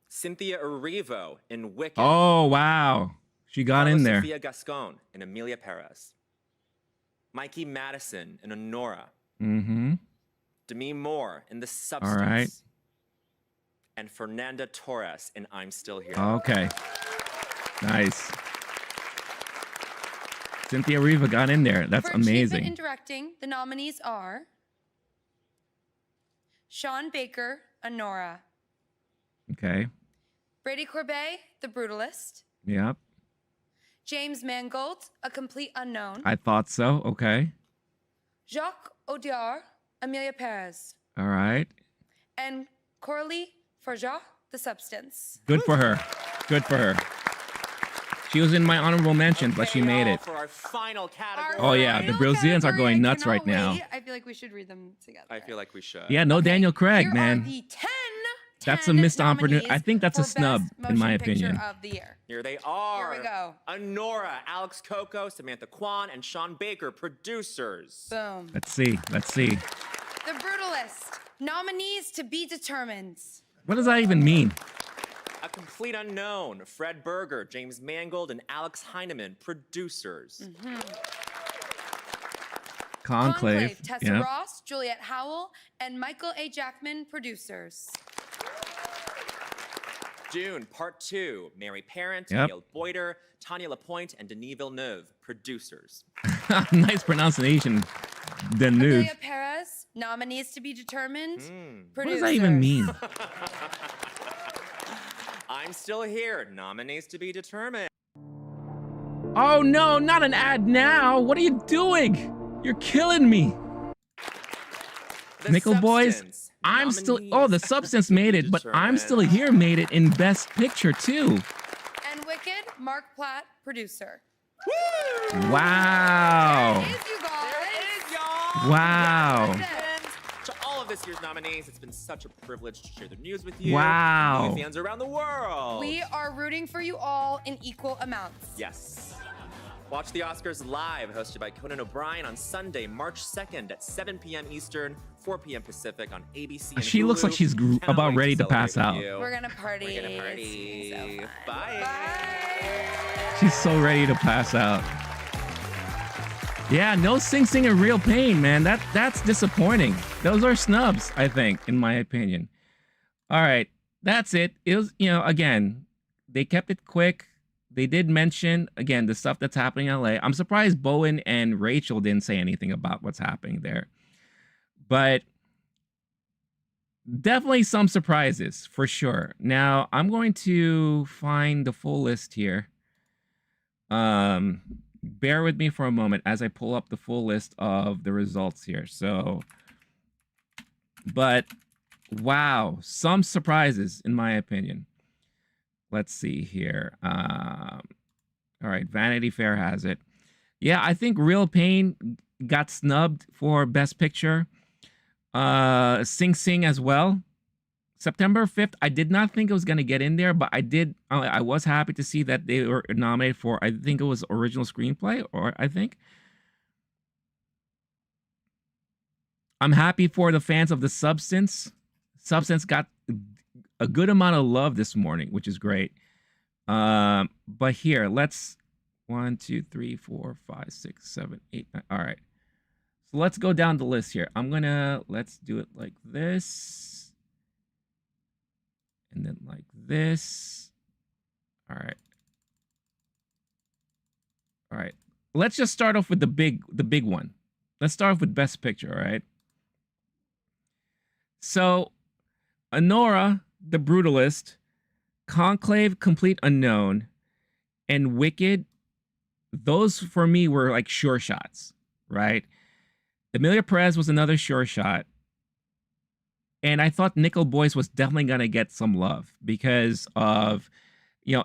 Cynthia Erivo in Wicked. Oh, wow. She got Carla in there. Sofia Gascon in Amelia Perez. Mikey Madison in Honora. Mm-hmm. Demi Moore in The Substance. All right. And Fernanda Torres in I'm Still Here. Okay. Nice. Cynthia Riva got in there. That's For achievement amazing. in directing, the nominees are Sean Baker, Honora, Okay. Brady Corbet, The Brutalist, Yep. James Mangold, A Complete Unknown, I thought so. Okay. Jacques Audiard, Amelia Perez, All right. and Coralie Forjat, The Substance. Good for her. Good for her. She was in my honorable mention, but she Okay, made y'all, it. For our final category. Oh, yeah, the Brazilians are going nuts right now. I feel like we should read them together. I feel like we should. Yeah, no Daniel Craig, Here man. are the 10 That's a missed opportunity. nominees I think that's a for snub, Best in my Motion Picture opinion. Of the year. Here they are. Here we go. Honora, Alex Coco, Samantha Kwan, and Sean Baker, producers. Boom. Let's see. Let's see. The Brutalist. Nominees to be determined. What does that even mean? A Complete Unknown, Fred Berger, James Mangold, and Alex Heineman, producers. Conclave. Tessa Yep. Ross, Juliette Howell, and Michael A. Jackman, producers. Dune Part 2, Mary Parent, Yep. Gail Boyder, Tanya Lapointe, and Denis Villeneuve, producers. Nice pronunciation, Deneuve. Amelia Perez, nominees to be determined, What producers. does that even mean? I'm still here, nominees to be determined. Oh no, not an ad now. What are you doing? You're killing me. The Nickel Boys, Substance, I'm still. nominees Oh, The Substance to be made it, but I'm still determined. here. Made it in Best Picture too. And Wicked, Mark Platt, producer. Wow. There it is, you guys. There it is, y'all. Wow. Congratulations to all of this year's nominees. It's been such a privilege to share the news with you. Wow. Movie fans around the world. We are rooting for you all in equal amounts. Yes. Watch the Oscars live, hosted by Conan O'Brien on Sunday, March 2nd at 7 p.m. Eastern, 4 p.m. Pacific on ABC and She looks Hulu. like she's Cannot about wait ready to celebrate pass with out. you. We're gonna party. We're gonna It's party. gonna be so fun. Bye. Bye. She's so ready to pass out. Yeah, no Sing Sing and Real Pain, man. That's disappointing. Those are snubs, I think, in my opinion. All right, that's it. It was, again, they kept it quick. They did mention, again, the stuff that's happening in LA. I'm surprised Bowen and Rachel didn't say anything about what's happening there. But definitely some surprises, for sure. Now, I'm going to find the full list here. Bear with me for a moment as I pull up the full list of the results here. But wow, some surprises in my opinion. Let's see here. All right, Vanity Fair has it. Yeah, I think Real Pain got snubbed for Best Picture. Sing Sing as well. September 5th, I did not think it was going to get in there, but I was happy to see that they were nominated for, I think it was original screenplay, or I think. I'm happy for the fans of The Substance. Substance got a good amount of love this morning, which is great. But here, let's 1, 2, 3, 4, 5, 6, 7, 8, 9. All right. So let's go down the list here. Let's do it like this. And then like this. All right. All right. Let's just start off with the big one. Let's start off with Best Picture, all right? So, Anora, The Brutalist, Conclave, Complete Unknown, and Wicked, those for me were like sure shots, right? Amelia Perez was another sure shot. And I thought Nickel Boys was definitely going to get some love because of,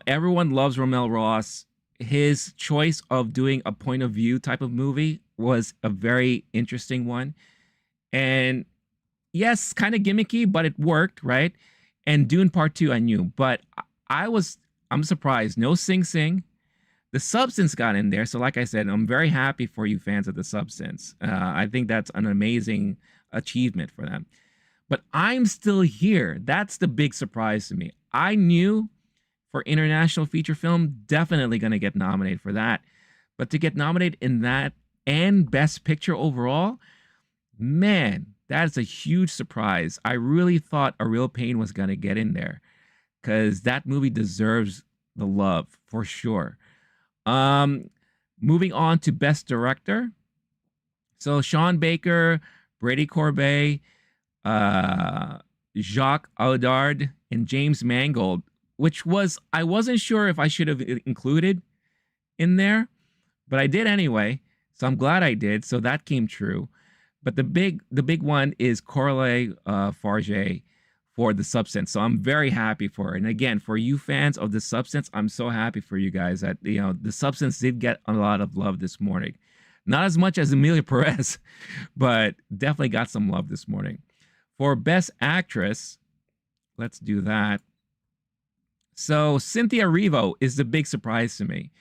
everyone loves Romel Ross. His choice of doing a point of view type of movie was a very interesting one. And yes, kind of gimmicky, but it worked, right? And Dune Part 2, I knew. But I'm surprised. No Sing Sing. The Substance got in there. So like I said, I'm very happy for you fans of The Substance. I think that's an amazing achievement for them. But I'm still here. That's the big surprise to me. I knew for international feature film, definitely going to get nominated for that. But to get nominated in that and Best Picture overall, man, that is a huge surprise. I really thought A Real Pain was going to get in there because that movie deserves the love for sure. Moving on to Best Director. So Sean Baker, Brady Corbet, Jacques Audard, and James Mangold, which I wasn't sure if I should have included in there, but I did anyway. So I'm glad I did. So that came true. But the big one is Coralie Farge for The Substance. So I'm very happy for her. And again, for you fans of The Substance, I'm so happy for you guys that, The Substance did get a lot of love this morning. Not as much as Amelia Perez, but definitely got some love this morning. For Best Actress, let's do that. So Cynthia Erivo is the big surprise to me.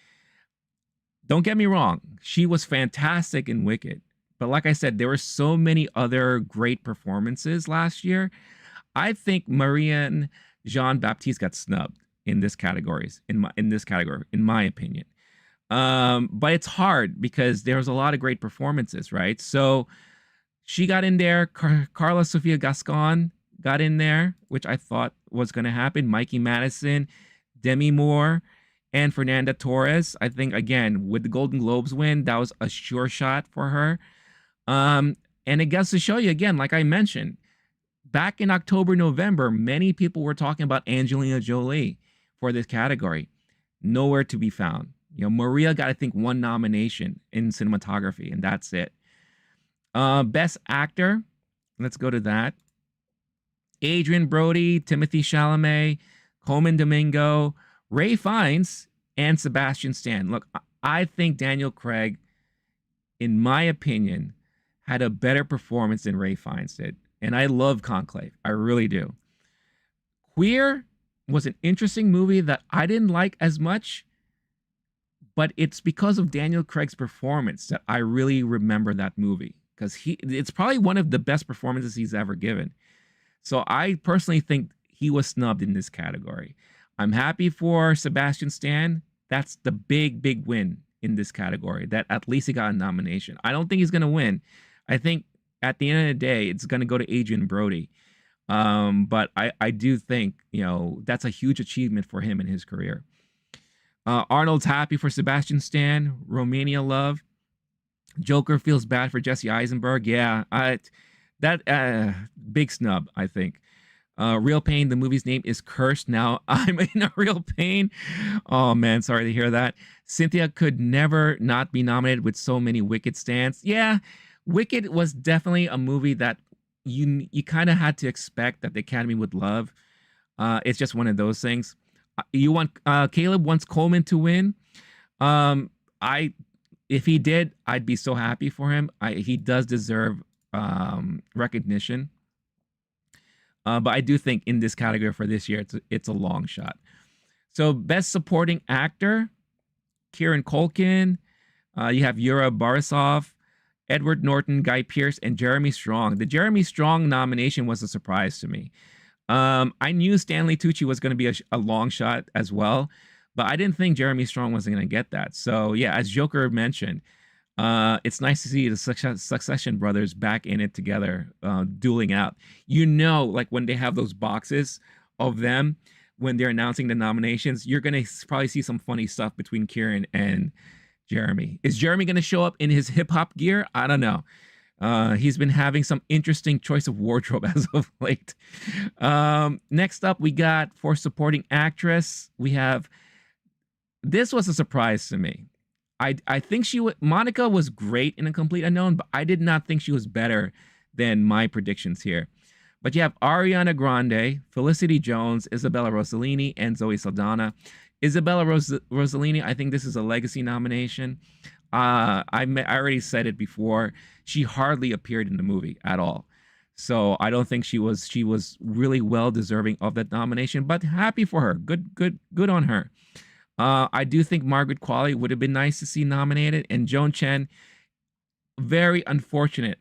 Don't get me wrong. She was fantastic in Wicked. But like I said, there were so many other great performances last year. I think Marianne Jean-Baptiste got snubbed in this category, in my opinion. But it's hard because there's a lot of great performances, right? So she got in there. Carla Sofia Gascon got in there, which I thought was going to happen. Mikey Madison, Demi Moore, and Fernanda Torres. I think, again, with the Golden Globes win, that was a sure shot for her. And it goes to show you, again, like I mentioned, back in October, November, many people were talking about Angelina Jolie for this category. Nowhere to be found. Maria got, I think, 1 nomination in cinematography, and that's it. Best Actor, let's go to that. Adrian Brody, Timothy Chalamet, Coleman Domingo, Ray Fiennes, and Sebastian Stan. Look, I think Daniel Craig, in my opinion, had a better performance than Ray Fiennes did. And I love Conclave. I really do. Queer was an interesting movie that I didn't like as much, but it's because of Daniel Craig's performance that I really remember that movie, because it's probably one of the best performances he's ever given. So I personally think he was snubbed in this category. I'm happy for Sebastian Stan. That's the big win in this category, that at least he got a nomination. I don't think he's going to win. I think at the end of the day, it's going to go to Adrian Brody. But I do think, that's a huge achievement for him in his career. Arnold's happy for Sebastian Stan. Romania Love. Joker feels bad for Jesse Eisenberg. Yeah, big snub, I think. Real Pain, the movie's name is cursed. Now I'm in a real pain. Oh man, sorry to hear that. Cynthia could never not be nominated with so many Wicked stans. Yeah, Wicked was definitely a movie that you kind of had to expect that the Academy would love. It's just one of those things. Caleb wants Coleman to win. If he did, I'd be so happy for him. He does deserve recognition. But I do think in this category for this year, it's a long shot. So Best Supporting Actor, Kieran Culkin. You have Yura Borisov, Edward Norton, Guy Pearce, and Jeremy Strong. The Jeremy Strong nomination was a surprise to me. I knew Stanley Tucci was going to be a long shot as well, but I didn't think Jeremy Strong wasn't going to get that. So yeah, as Joker mentioned, it's nice to see the Succession brothers back in it together, dueling out. Like when they have those boxes of them, when they're announcing the nominations, you're going to probably see some funny stuff between Kieran and Jeremy. Is Jeremy going to show up in his hip hop gear? I don't know. He's been having some interesting choice of wardrobe as of late. Next up, we got for supporting actress. This was a surprise to me. I think Monica was great in A Complete Unknown, but I did not think she was better than my predictions here. But you have Ariana Grande, Felicity Jones, Isabella Rossellini, and Zoe Saldana. Isabella Rossellini, I think this is a legacy nomination. I already said it before. She hardly appeared in the movie at all. So I don't think she was really well deserving of that nomination, but happy for her. Good on her. I do think Margaret Qualley would have been nice to see nominated, and Joan Chen, very unfortunate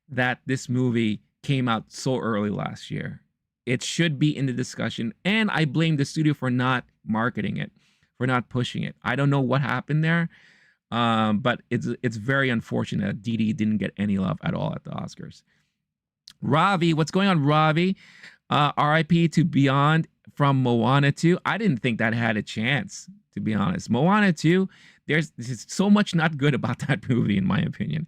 that this movie came out so early last year. It should be in the discussion, and I blame the studio for not marketing it, for not pushing it. I don't know what happened there, but it's very unfortunate that Dee Dee didn't get any love at all at the Oscars. Ravi, what's going on, Ravi? RIP to Beyond from Moana 2. I didn't think that had a chance, to be honest. Moana 2, there's so much not good about that movie, in my opinion.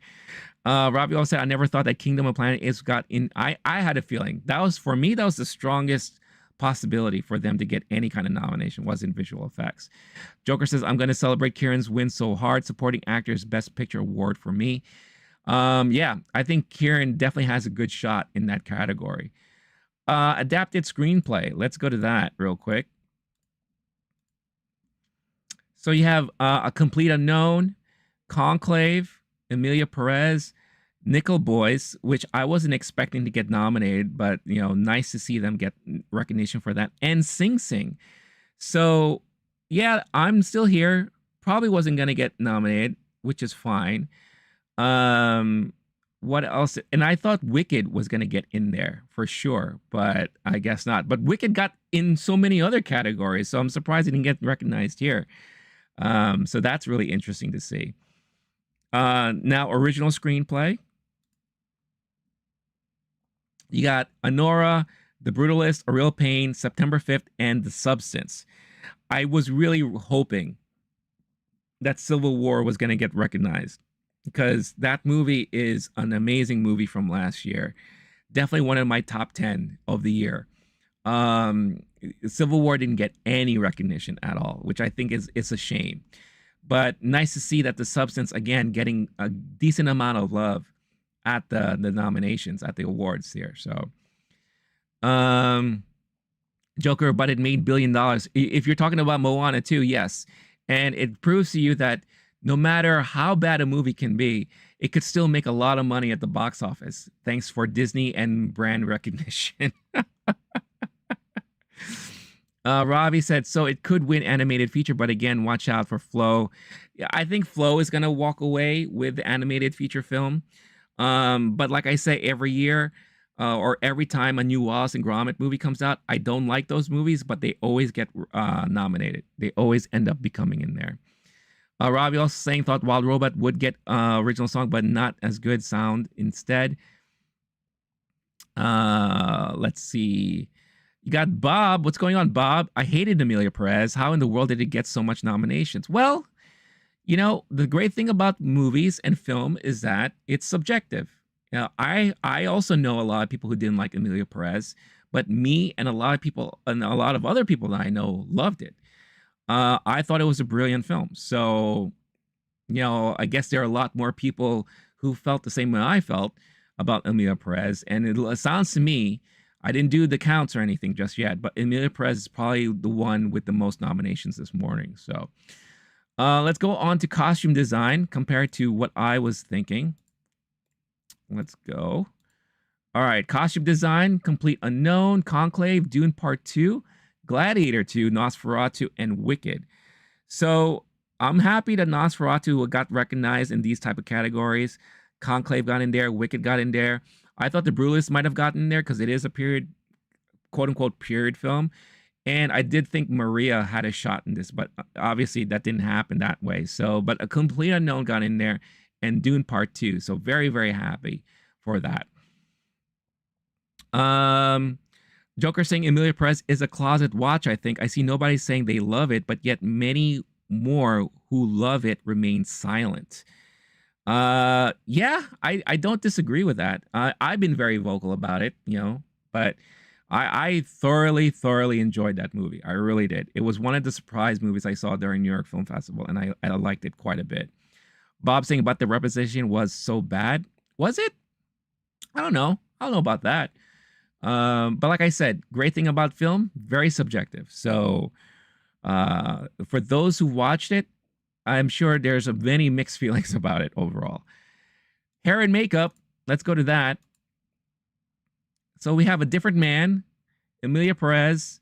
Robbie also said, I never thought that Kingdom of Planet Apes got in. I had a feeling. For me, that was the strongest possibility for them to get any kind of nomination, was in visual effects. Joker says, I'm going to celebrate Kieran's win so hard. Supporting Actors Best Picture award for me. Yeah, I think Kieran definitely has a good shot in that category. Adapted Screenplay. Let's go to that real quick. So you have A Complete Unknown, Conclave, Emilia Perez, Nickel Boys, which I wasn't expecting to get nominated, but nice to see them get recognition for that, and Sing Sing. So yeah, I'm still here. Probably wasn't gonna get nominated, which is fine. What else? And I thought Wicked was gonna get in there for sure, but I guess not. But Wicked got in so many other categories, so I'm surprised it didn't get recognized here. So that's really interesting to see. Now, original screenplay. You got Honora, The Brutalist, A Real Pain, September 5th, and The Substance. I was really hoping that Civil War was going to get recognized because that movie is an amazing movie from last year. Definitely one of my top 10 of the year. Civil War didn't get any recognition at all, which I think is a shame. But nice to see that The Substance, again, getting a decent amount of love at the nominations, at the awards here. So, Joker, but it made $1 billion. If you're talking about Moana 2, yes. And it proves to you that no matter how bad a movie can be, it could still make a lot of money at the box office, thanks for Disney and brand recognition. Robbie said, so it could win animated feature, but again, watch out for Flow. I think Flow is going to walk away with the animated feature film. But like I say, every year or every time a new Wallace and Gromit movie comes out, I don't like those movies, but they always get nominated. They always end up becoming in there. Robbie also saying thought Wild Robot would get original song, but not as good sound instead. Let's see. You got Bob. What's going on, Bob? I hated Emilia Perez. How in the world did it get so much nominations? Well, you know, the great thing about movies and film is that it's subjective. You know, I also know a lot of people who didn't like Emilia Perez, but me and a lot of people and a lot of other people that I know loved it. I thought it was a brilliant film. So, you know, I guess there are a lot more people who felt the same way I felt about Emilia Perez. And it sounds to me, I didn't do the counts or anything just yet, but Emilia Perez is probably the one with the most nominations this morning. So let's go on to costume design compared to what I was thinking. Let's go. All right, costume design, Complete Unknown, Conclave, Dune Part 2, Gladiator 2, Nosferatu, and Wicked. So I'm happy that Nosferatu got recognized in these type of categories. Conclave got in there, Wicked got in there. I thought The Brutalist might have gotten in there because it is a period, quote unquote, period film. And I did think Maria had a shot in this, but obviously that didn't happen that way. So, but A Complete Unknown got in there and Dune Part 2. So very, very happy for that. Joker saying Emilia Perez is a closet watch, I think. I see nobody saying they love it, but yet many more who love it remain silent. Yeah, I don't disagree with that. I've been very vocal about it, you know, but I thoroughly enjoyed that movie. I really did. It was one of the surprise movies I saw during New York Film Festival, and I liked it quite a bit. Bob saying about the representation was so bad. Was it? I don't know about that. But like I said, great thing about film, very subjective. So for those who watched it, I'm sure there's many mixed feelings about it overall. Hair and makeup, let's go to that. So we have A Different Man, Emilia Perez,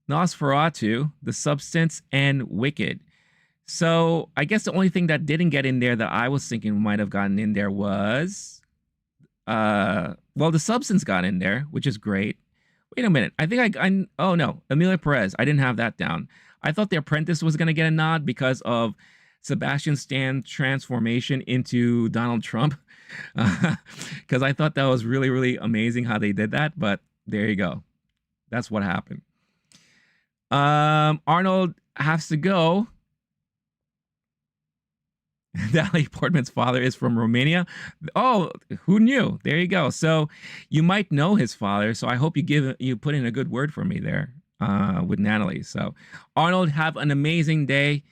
Nosferatu, The Substance, and Wicked. So I guess the only thing that didn't get in there that I was thinking might have gotten in there was, well, The Substance got in there, which is great. Wait a minute. I think oh no, Emilia Perez. I didn't have that down. I thought The Apprentice was going to get a nod because of Sebastian Stan's transformation into Donald Trump. Because I thought that was really, really amazing how they did that. But there you go. That's what happened. Arnold has to go. Natalie Portman's father is from Romania. Oh, who knew? There you go. So you might know his father. So I hope you put in a good word for me there with Natalie. So Arnold, have an amazing day.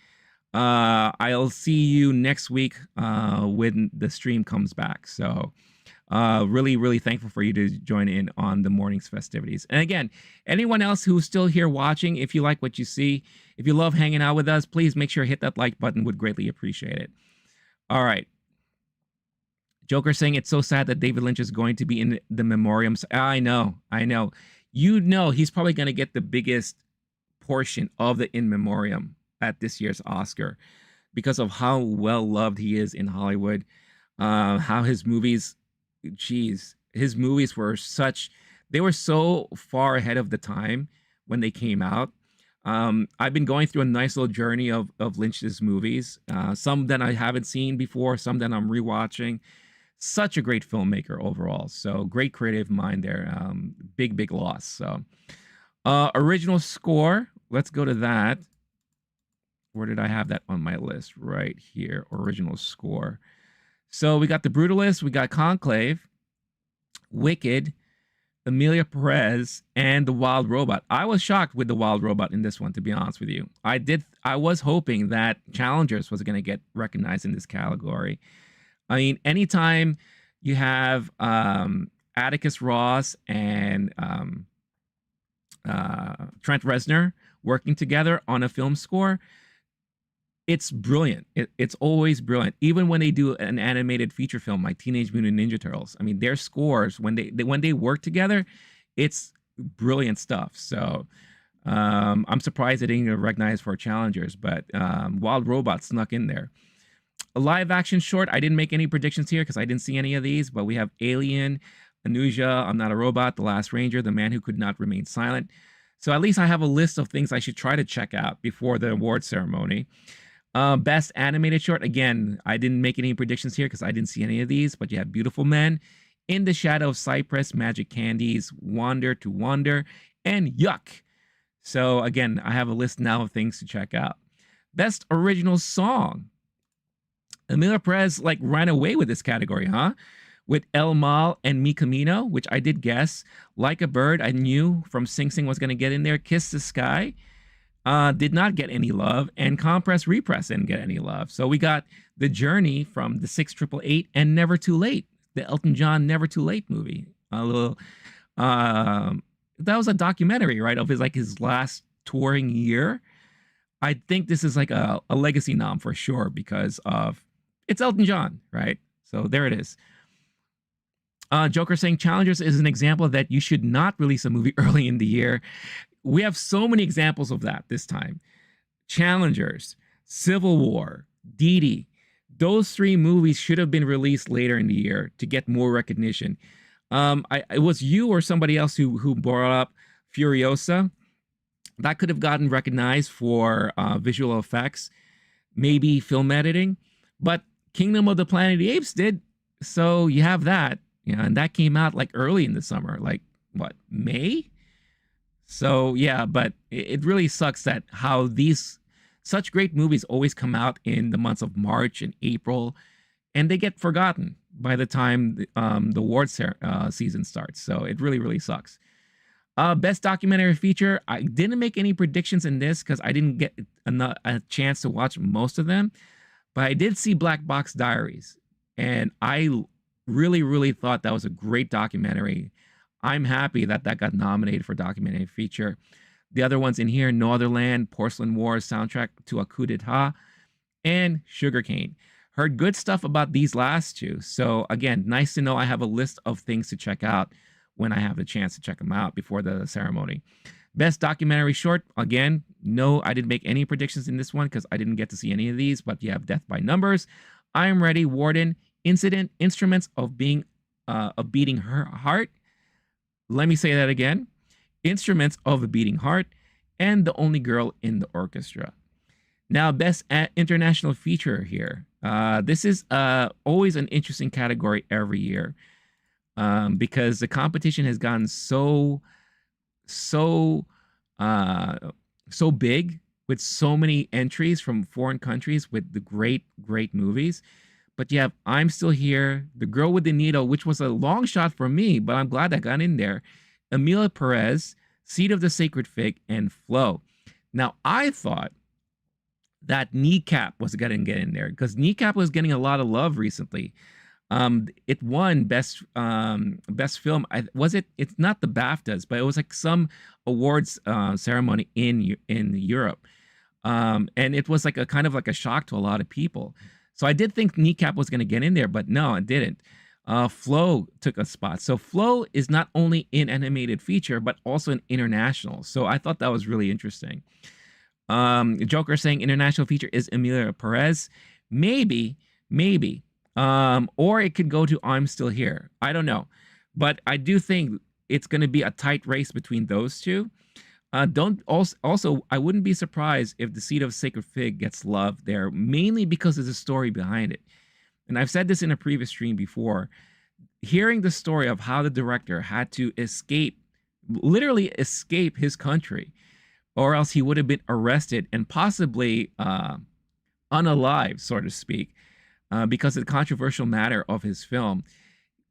I'll see you next week when the stream comes back. So really, really thankful for you to join in on the morning's festivities. And again, anyone else who's still here watching, if you like what you see, if you love hanging out with us, please make sure to hit that like button. Would greatly appreciate it. All right. Joker saying it's so sad that David Lynch is going to be in the memoriams. I know. You know he's probably going to get the biggest portion of the in memoriam at this year's Oscar because of how well loved he is in Hollywood. How his movies, his movies were they were so far ahead of the time when they came out. I've been going through a nice little journey of Lynch's movies. Some that I haven't seen before, some that I'm rewatching. Such a great filmmaker overall. So great creative mind there. Big loss. So original score. Let's go to that. Where did I have that on my list? Right here. Original score. So we got The Brutalist, we got Conclave, Wicked, Emilia Perez, and The Wild Robot. I was shocked with The Wild Robot in this one, to be honest with you. I was hoping that Challengers was going to get recognized in this category. I mean, anytime you have Atticus Ross and Trent Reznor working together on a film score, it's brilliant. It's always brilliant. Even when they do an animated feature film like Teenage Mutant Ninja Turtles, I mean, their scores when they work together, it's brilliant stuff. So I'm surprised they didn't get recognized for Challengers, but Wild Robot snuck in there. A live action short. I didn't make any predictions here because I didn't see any of these, but we have Alien, Anuja, I'm Not a Robot, The Last Ranger, The Man Who Could Not Remain Silent. So at least I have a list of things I should try to check out before the award ceremony. Best animated short. Again, I didn't make any predictions here because I didn't see any of these, but you have Beautiful Men, In the Shadow of Cypress, Magic Candies, Wander to Wander, and Yuck. So again, I have a list now of things to check out. Best original song. Emilia Perez like ran away with this category, huh? With El Mal and Mi Camino, which I did guess. Like a Bird, I knew from Sing Sing was going to get in there. Kiss the Sky. Did not get any love, and Compress Repress didn't get any love. So we got The Journey from the 688 and Never Too Late, the Elton John Never Too Late movie. A little, that was a documentary, right, of his last touring year. I think this is like a legacy nom for sure because of it's Elton John, right? So there it is. Joker saying Challengers is an example that you should not release a movie early in the year. We have so many examples of that this time. Challengers, Civil War, Dee Dee. Those three movies should have been released later in the year to get more recognition. It was you or somebody else who brought up Furiosa. That could have gotten recognized for visual effects, maybe film editing. But Kingdom of the Planet of the Apes did. So you have that. Yeah, and that came out like early in the summer, like what, May? So yeah, but it really sucks that how these such great movies always come out in the months of March and April, and they get forgotten by the time the awards season starts. So it really sucks. Best documentary feature. I didn't make any predictions in this because I didn't get a chance to watch most of them, but I did see Black Box Diaries, and I really thought that was a great documentary. I'm happy that got nominated for documentary feature. The other ones in here, No Other Land, Porcelain Wars soundtrack to a coup d'etat, and Sugarcane. Heard good stuff about these last two. So again, nice to know I have a list of things to check out when I have the chance to check them out before the ceremony. Best documentary short, again, no, I didn't make any predictions in this one because I didn't get to see any of these, but you have Death by Numbers, I Am Ready, Warden, Incident, Instruments of Beating Her Heart. Let me say that again. Instruments of a Beating Heart, and The Only Girl in the Orchestra. Now, best international feature here. This is always an interesting category every year because the competition has gotten so big with so many entries from foreign countries with the great movies. But you have I'm Still Here, The Girl with the Needle, which was a long shot for me, but I'm glad that got in there. Emilia Perez, Seed of the Sacred Fig, and Flow. Now, I thought that Kneecap was going to get in there because Kneecap was getting a lot of love recently. It won best film. It's not the BAFTAs, but it was like some awards ceremony in Europe. And it was like a kind of like a shock to a lot of people. So I did think Kneecap was going to get in there, but no, it didn't. Flow took a spot. So Flow is not only in animated feature, but also in international. So I thought that was really interesting. Joker saying international feature is Emilia Perez. Maybe. Or it could go to I'm Still Here. I don't know. But I do think it's going to be a tight race between those two. Don't also, I wouldn't be surprised if The Seed of Sacred Fig gets love there, mainly because of the story behind it. And I've said this in a previous stream before. Hearing the story of how the director had to escape, literally escape his country, or else he would have been arrested and possibly unalive, so to speak, because of the controversial matter of his film,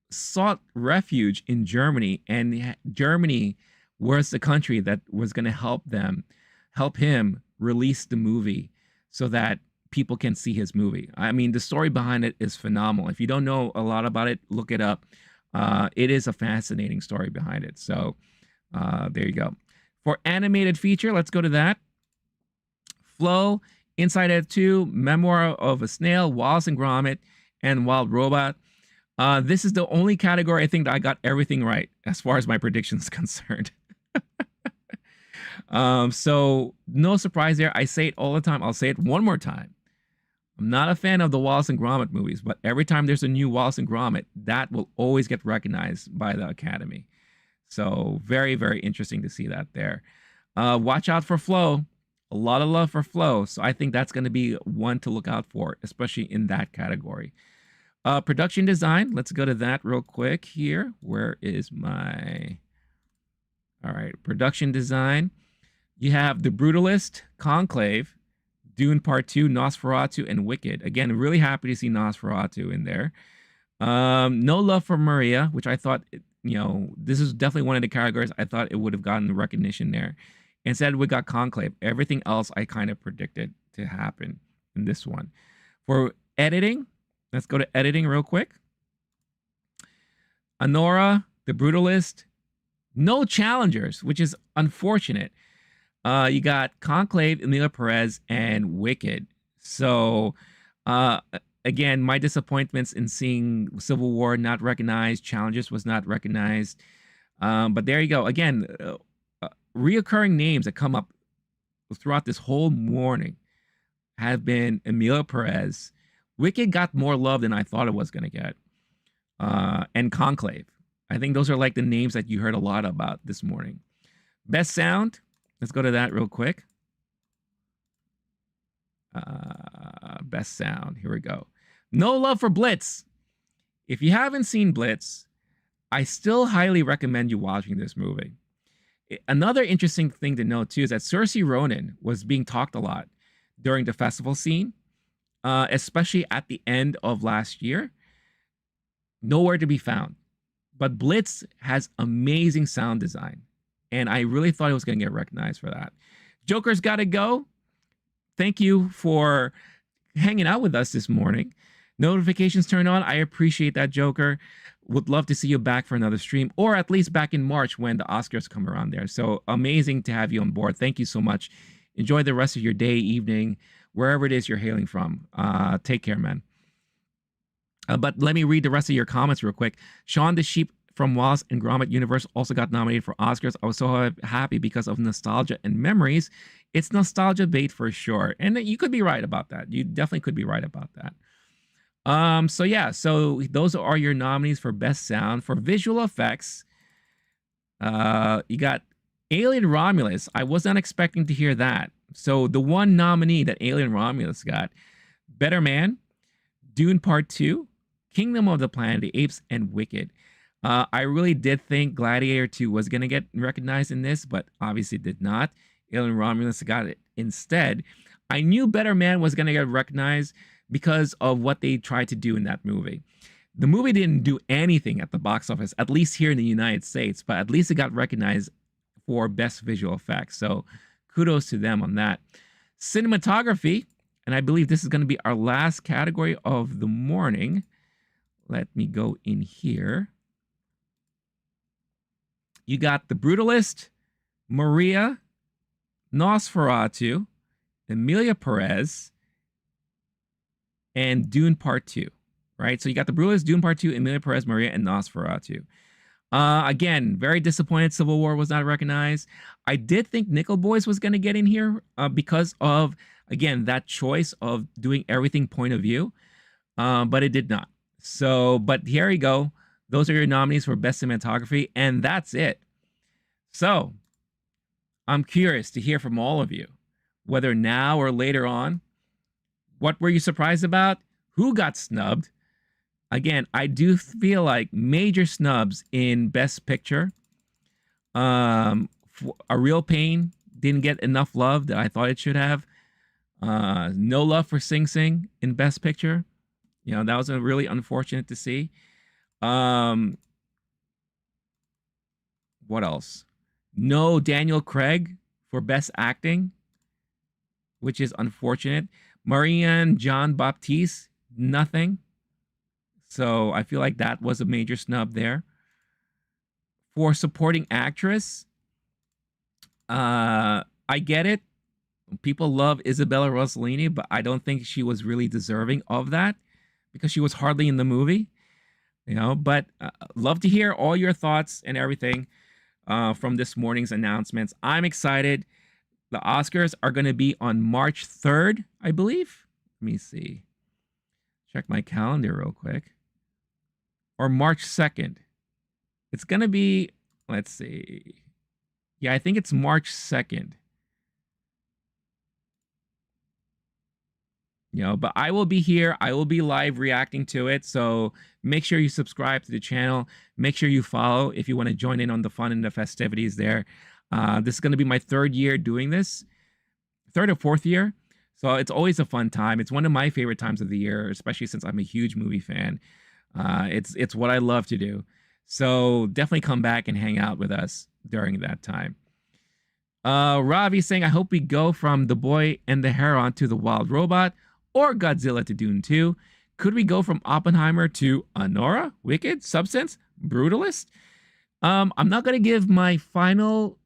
sought refuge in Germany, and Germany was the country that was going to help him release the movie so that people can see his movie. I mean, the story behind it is phenomenal. If you don't know a lot about it, look it up. It is a fascinating story behind it. So there you go. For animated feature, let's go to that. Flow, Inside Out 2, Memoir of a Snail, Wallace and Gromit, and Wild Robot. This is the only category I think that I got everything right as far as my predictions concerned. So no surprise there. I say it all the time. I'll say it one more time. I'm not a fan of the Wallace and Gromit movies, but every time there's a new Wallace and Gromit, that will always get recognized by the Academy. So very, very interesting to see that there. Watch out for Flow. A lot of love for Flow. So I think that's going to be one to look out for, especially in that category. Production design. Let's go to that real quick here. Where is my... All right. Production design. You have The Brutalist, Conclave, Dune Part 2, Nosferatu, and Wicked. Again, really happy to see Nosferatu in there. No Love for Maria, which I thought, this is definitely one of the categories I thought it would have gotten recognition there. Instead, we got Conclave. Everything else I kind of predicted to happen in this one. For editing, let's go to editing real quick. Anora, The Brutalist, no challengers, which is unfortunate. You got Conclave, Emilia Perez, and Wicked. So, again, my disappointments in seeing Civil War not recognized, Challengers was not recognized. But there you go. Again, reoccurring names that come up throughout this whole morning have been Emilia Perez. Wicked got more love than I thought it was going to get. And Conclave. I think those are like the names that you heard a lot about this morning. Best sound. Let's go to that real quick. Best sound. Here we go. No Love for Blitz. If you haven't seen Blitz, I still highly recommend you watching this movie. Another interesting thing to note, too, is that Saoirse Ronan was being talked a lot during the festival scene, especially at the end of last year. Nowhere to be found. But Blitz has amazing sound design. And I really thought it was going to get recognized for that. Joker's got to go. Thank you for hanging out with us this morning. Notifications turned on. I appreciate that, Joker. Would love to see you back for another stream, or at least back in March when the Oscars come around there. So amazing to have you on board. Thank you so much. Enjoy the rest of your day, evening, wherever it is you're hailing from. Take care, man. But let me read the rest of your comments real quick. Shaun the Sheep from Wallace and Gromit Universe also got nominated for Oscars. I was so happy because of nostalgia and memories. It's nostalgia bait for sure. And you could be right about that. You definitely could be right about that. So yeah, so those are your nominees for Best Sound. For Visual Effects, you got Alien Romulus. I was not expecting to hear that. So the one nominee that Alien Romulus got, Better Man, Dune Part 2, Kingdom of the Planet of the Apes, and Wicked. I really did think Gladiator 2 was going to get recognized in this, but obviously did not. Alien Romulus got it instead. I knew Better Man was going to get recognized because of what they tried to do in that movie. The movie didn't do anything at the box office, at least here in the United States, but at least it got recognized for Best Visual Effects. So kudos to them on that. Cinematography, and I believe this is going to be our last category of the morning. Let me go in here. You got The Brutalist, Maria, Nosferatu, Emilia Perez, and Dune Part 2, right? So you got The Brutalist, Dune Part 2, Emilia Perez, Maria, and Nosferatu. Again, very disappointed Civil War was not recognized. I did think Nickel Boys was going to get in here because of, again, that choice of doing everything point of view, but it did not. So, but here you go. Those are your nominees for Best Cinematography, and that's it. So, I'm curious to hear from all of you, whether now or later on. What were you surprised about? Who got snubbed? Again, I do feel like major snubs in Best Picture. A Real Pain didn't get enough love that I thought it should have. No love for Sing Sing in Best Picture. You know, that was really unfortunate to see. What else? No Daniel Craig for Best Acting, which is unfortunate. Marianne Jean-Baptiste, nothing. So I feel like that was a major snub there. For Supporting Actress, I get it. People love Isabella Rossellini, but I don't think she was really deserving of that because she was hardly in the movie. You know, but love to hear all your thoughts and everything from this morning's announcements. I'm excited. The Oscars are going to be on March 3rd, I believe. Let me see. Check my calendar real quick. Or March 2nd. It's going to be, let's see. Yeah, I think it's March 2nd. You know, but I will be here. I will be live reacting to it. So make sure you subscribe to the channel. Make sure you follow if you want to join in on the fun and the festivities there. This is going to be my 3rd year doing this. 3rd or 4th year. So it's always a fun time. It's one of my favorite times of the year, especially since I'm a huge movie fan. It's what I love to do. So definitely come back and hang out with us during that time. Ravi saying, I hope we go from The Boy and the Heron to The Wild Robot or Godzilla to Dune 2. Could we go from Oppenheimer to Anora, Wicked, Substance, Brutalist? I'm not going to give my final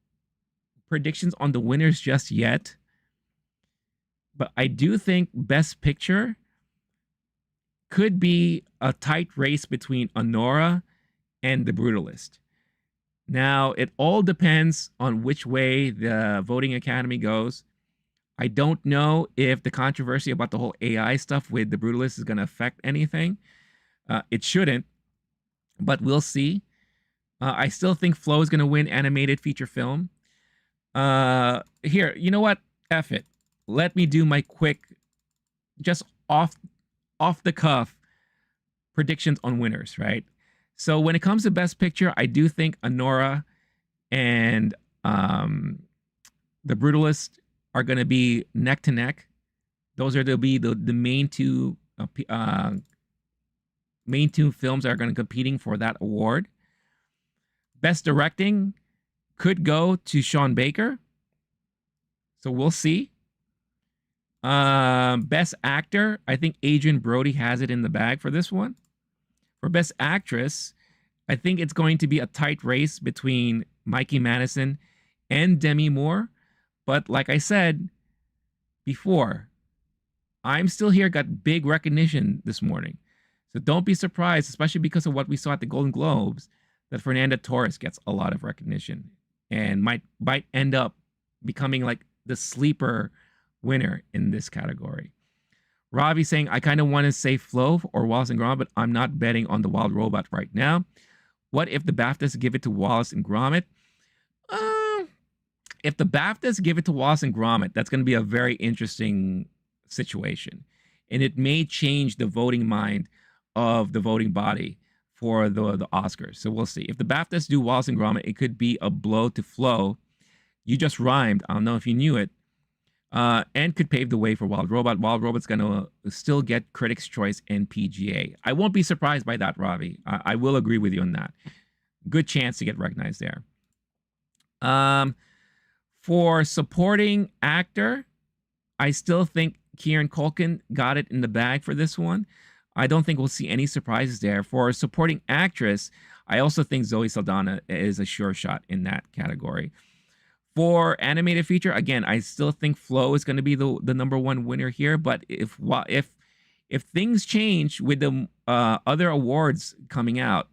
predictions on the winners just yet. But I do think Best Picture could be a tight race between Anora and The Brutalist. Now, it all depends on which way the voting academy goes. I don't know if the controversy about the whole AI stuff with The Brutalist is going to affect anything. It shouldn't, but we'll see. I still think Flow is going to win animated feature film. Here, you know what? F it. Let me do my quick, just off the cuff predictions on winners, right? So when it comes to Best Picture, I do think Anora and The Brutalist are going to be neck to neck. Those are to be the main two films that are going to be competing for that award. Best Directing could go to Sean Baker. So we'll see. Best Actor, I think Adrian Brody has it in the bag for this one. For Best Actress, I think it's going to be a tight race between Mikey Madison and Demi Moore. But like I said before, I'm Still Here got big recognition this morning. So don't be surprised, especially because of what we saw at the Golden Globes, that Fernanda Torres gets a lot of recognition and might end up becoming like the sleeper winner in this category. Ravi saying, I kind of want to say Flow or Wallace and Gromit, but I'm not betting on The Wild Robot right now. What if the BAFTAs give it to Wallace and Gromit? If the BAFTAs give it to Wallace and Gromit, that's going to be a very interesting situation. And it may change the voting mind of the voting body for the Oscars. So we'll see. If the BAFTAs do Wallace and Gromit, it could be a blow to Flow. You just rhymed. I don't know if you knew it. And could pave the way for Wild Robot. Wild Robot's going to still get Critics' Choice and PGA. I won't be surprised by that, Ravi. I will agree with you on that. Good chance to get recognized there. For Supporting Actor, I still think Kieran Culkin got it in the bag for this one. I don't think we'll see any surprises there. For Supporting Actress, I also think Zoe Saldana is a sure shot in that category. For Animated Feature, again, I still think Flow is going to be the #1 winner here. But if things change with the other awards coming out,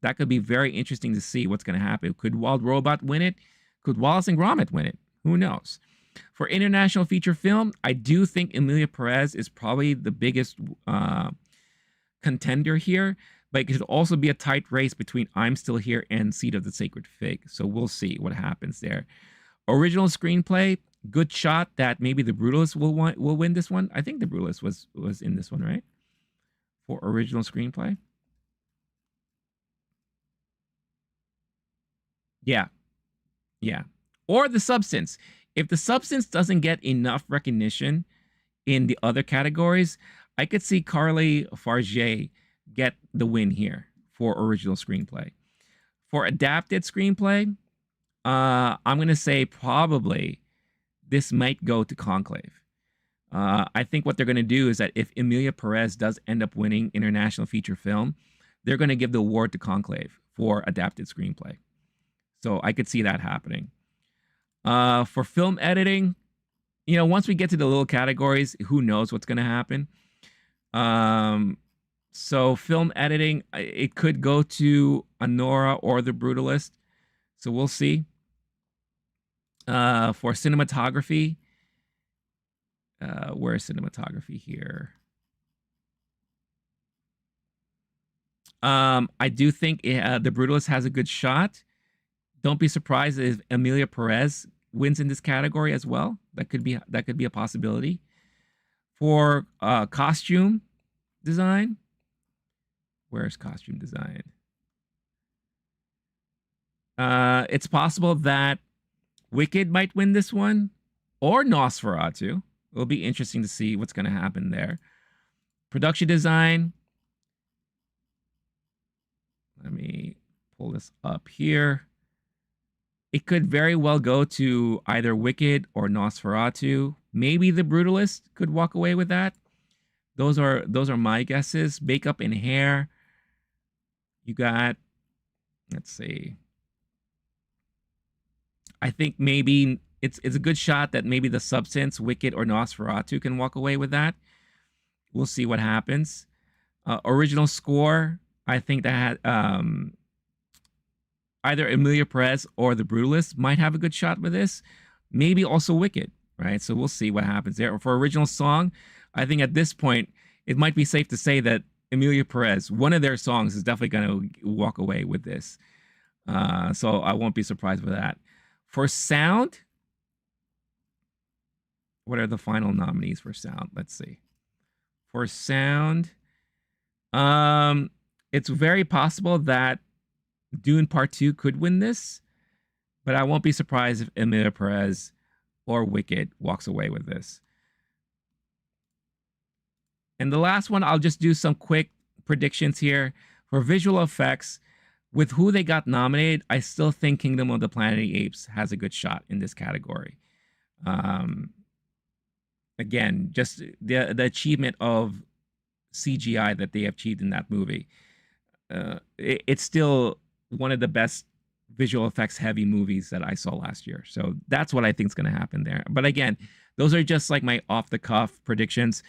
that could be very interesting to see what's going to happen. Could Wild Robot win it? Could Wallace and Gromit win it? Who knows? For International Feature Film, I do think Emilia Perez is probably the biggest contender here. But it could also be a tight race between I'm Still Here and Seed of the Sacred Fig. So we'll see what happens there. Original screenplay, good shot that maybe The Brutalist will win this one. I think The Brutalist was in this one, right? For original screenplay. Yeah. Yeah. Or The Substance. If The Substance doesn't get enough recognition in the other categories, I could see Carly Farge get the win here for original screenplay. For adapted screenplay, I'm going to say probably this might go to Conclave. I think what they're going to do is that if Emilia Perez does end up winning International Feature Film, they're going to give the award to Conclave for adapted screenplay. So I could see that happening. For film editing, you know, once we get to the little categories, who knows what's going to happen. So film editing, it could go to Anora or The Brutalist. So we'll see. For cinematography, where's cinematography here? I do think The Brutalist has a good shot. Don't be surprised if Emilia Perez wins in this category as well. That could be a possibility. For costume design, where's costume design? It's possible that Wicked might win this one, or Nosferatu. It'll be interesting to see what's going to happen there. Production design. Let me pull this up here. It could very well go to either Wicked or Nosferatu. Maybe The Brutalist could walk away with that. Those are my guesses. Makeup and hair. You got, let's see. I think maybe it's a good shot that maybe The Substance, Wicked, or Nosferatu can walk away with that. We'll see what happens. Original score, I think that either Emilia Perez or The Brutalist might have a good shot with this. Maybe also Wicked, right? So we'll see what happens there. For original song, I think at this point, it might be safe to say that Emilia Perez, one of their songs, is definitely going to walk away with this. So I won't be surprised with that. For sound, what are the final nominees for sound? Let's see. For sound, it's very possible that Dune Part 2 could win this, but I won't be surprised if Emilia Perez or Wicked walks away with this. And the last one, I'll just do some quick predictions here. For visual effects, with who they got nominated, I still think Kingdom of the Planet of the Apes has a good shot in this category. Again, just the achievement of CGI that they have achieved in that movie. It's still one of the best visual effects heavy movies that I saw last year. So that's what I think is going to happen there. But again, those are just like my off the cuff predictions.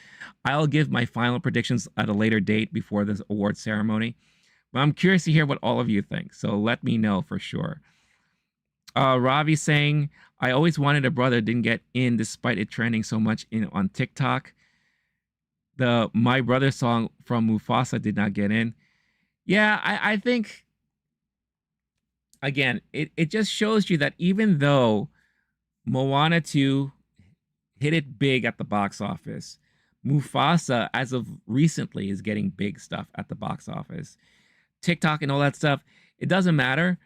I'll give my final predictions at a later date before this award ceremony. But I'm curious to hear what all of you think. So let me know for sure. Ravi saying, I always wanted a brother, didn't get in despite it trending so much on TikTok. The My Brother song from Mufasa did not get in. Yeah, I think, again, it just shows you that even though Moana 2 hit it big at the box office, Mufasa, as of recently, is getting big stuff at the box office. TikTok and all that stuff, it doesn't matter.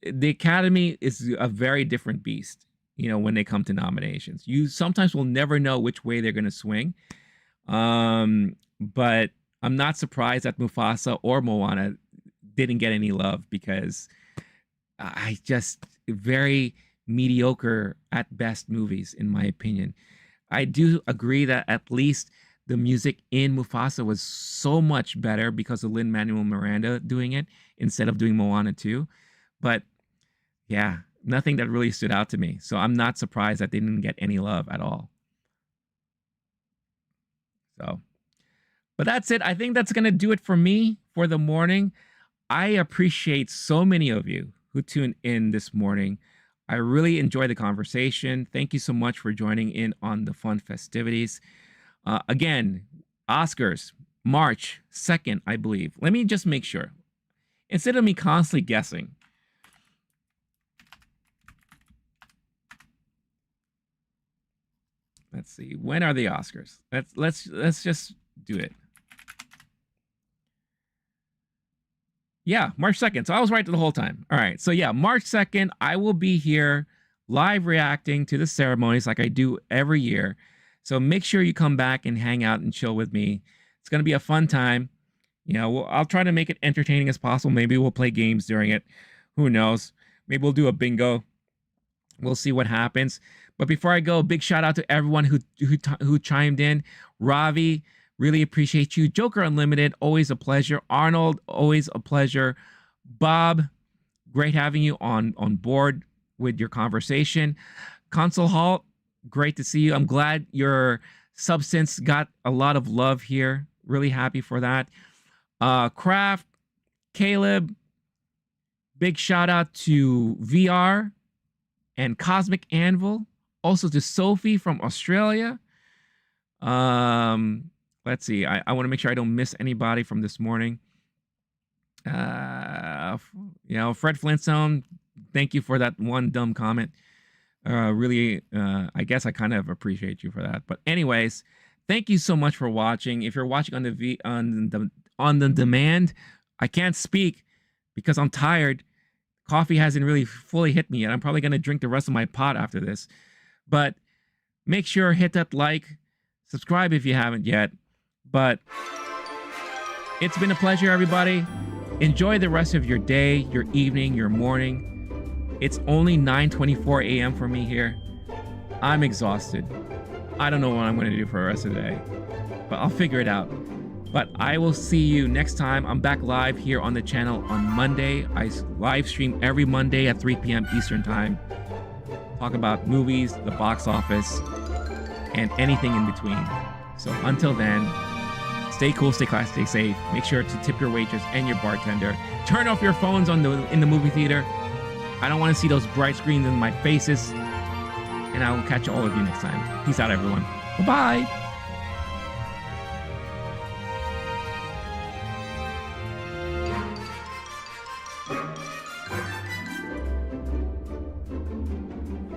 The Academy is a very different beast, you know, when they come to nominations. You sometimes will never know which way they're going to swing. But I'm not surprised that Mufasa or Moana didn't get any love, because I just very mediocre at best movies, in my opinion. I do agree that at least the music in Mufasa was so much better because of Lin-Manuel Miranda doing it instead of doing Moana 2. But yeah, nothing that really stood out to me. So I'm not surprised that they didn't get any love at all. So, but that's it. I think that's going to do it for me for the morning. I appreciate so many of you who tuned in this morning. I really enjoy the conversation. Thank you so much for joining in on the fun festivities. Again, Oscars, March 2nd, I believe. Let me just make sure. Instead of me constantly guessing. Let's see. When are the Oscars? Let's just do it. Yeah, March 2nd. So I was right the whole time. All right. So yeah, March 2nd, I will be here live reacting to the ceremonies like I do every year. So make sure you come back and hang out and chill with me. It's going to be a fun time. You know, I'll try to make it entertaining as possible. Maybe we'll play games during it. Who knows? Maybe we'll do a bingo. We'll see what happens. But before I go, big shout out to everyone who chimed in. Ravi, really appreciate you. Joker Unlimited, always a pleasure. Arnold, always a pleasure. Bob, great having you on board with your conversation. Console Halt, great to see you. I'm glad your substance got a lot of love here. Really happy for that. Craft, Caleb, big shout out to VR and Cosmic Anvil. Also to Sophie from Australia. Let's see. I want to make sure I don't miss anybody from this morning. You know, Fred Flintstone, thank you for that one dumb comment. Really, I guess I kind of appreciate you for that. But anyways, thank you so much for watching. If you're watching on the demand, I can't speak because I'm tired. Coffee hasn't really fully hit me yet. I'm probably going to drink the rest of my pot after this. But make sure hit that like, subscribe if you haven't yet. But it's been a pleasure, everybody. Enjoy the rest of your day, your evening, your morning. It's only 9:24 a.m. for me here. I'm exhausted. I don't know what I'm going to do for the rest of the day, but I'll figure it out. But I will see you next time. I'm back live here on the channel on Monday. I live stream every Monday at 3 p.m. Eastern time. Talk about movies, the box office, and anything in between. So until then, stay cool, stay classy, stay safe. Make sure to tip your waitress and your bartender. Turn off your phones in the movie theater. I don't want to see those bright screens in my faces. And I will catch all of you next time. Peace out, everyone. Bye-bye.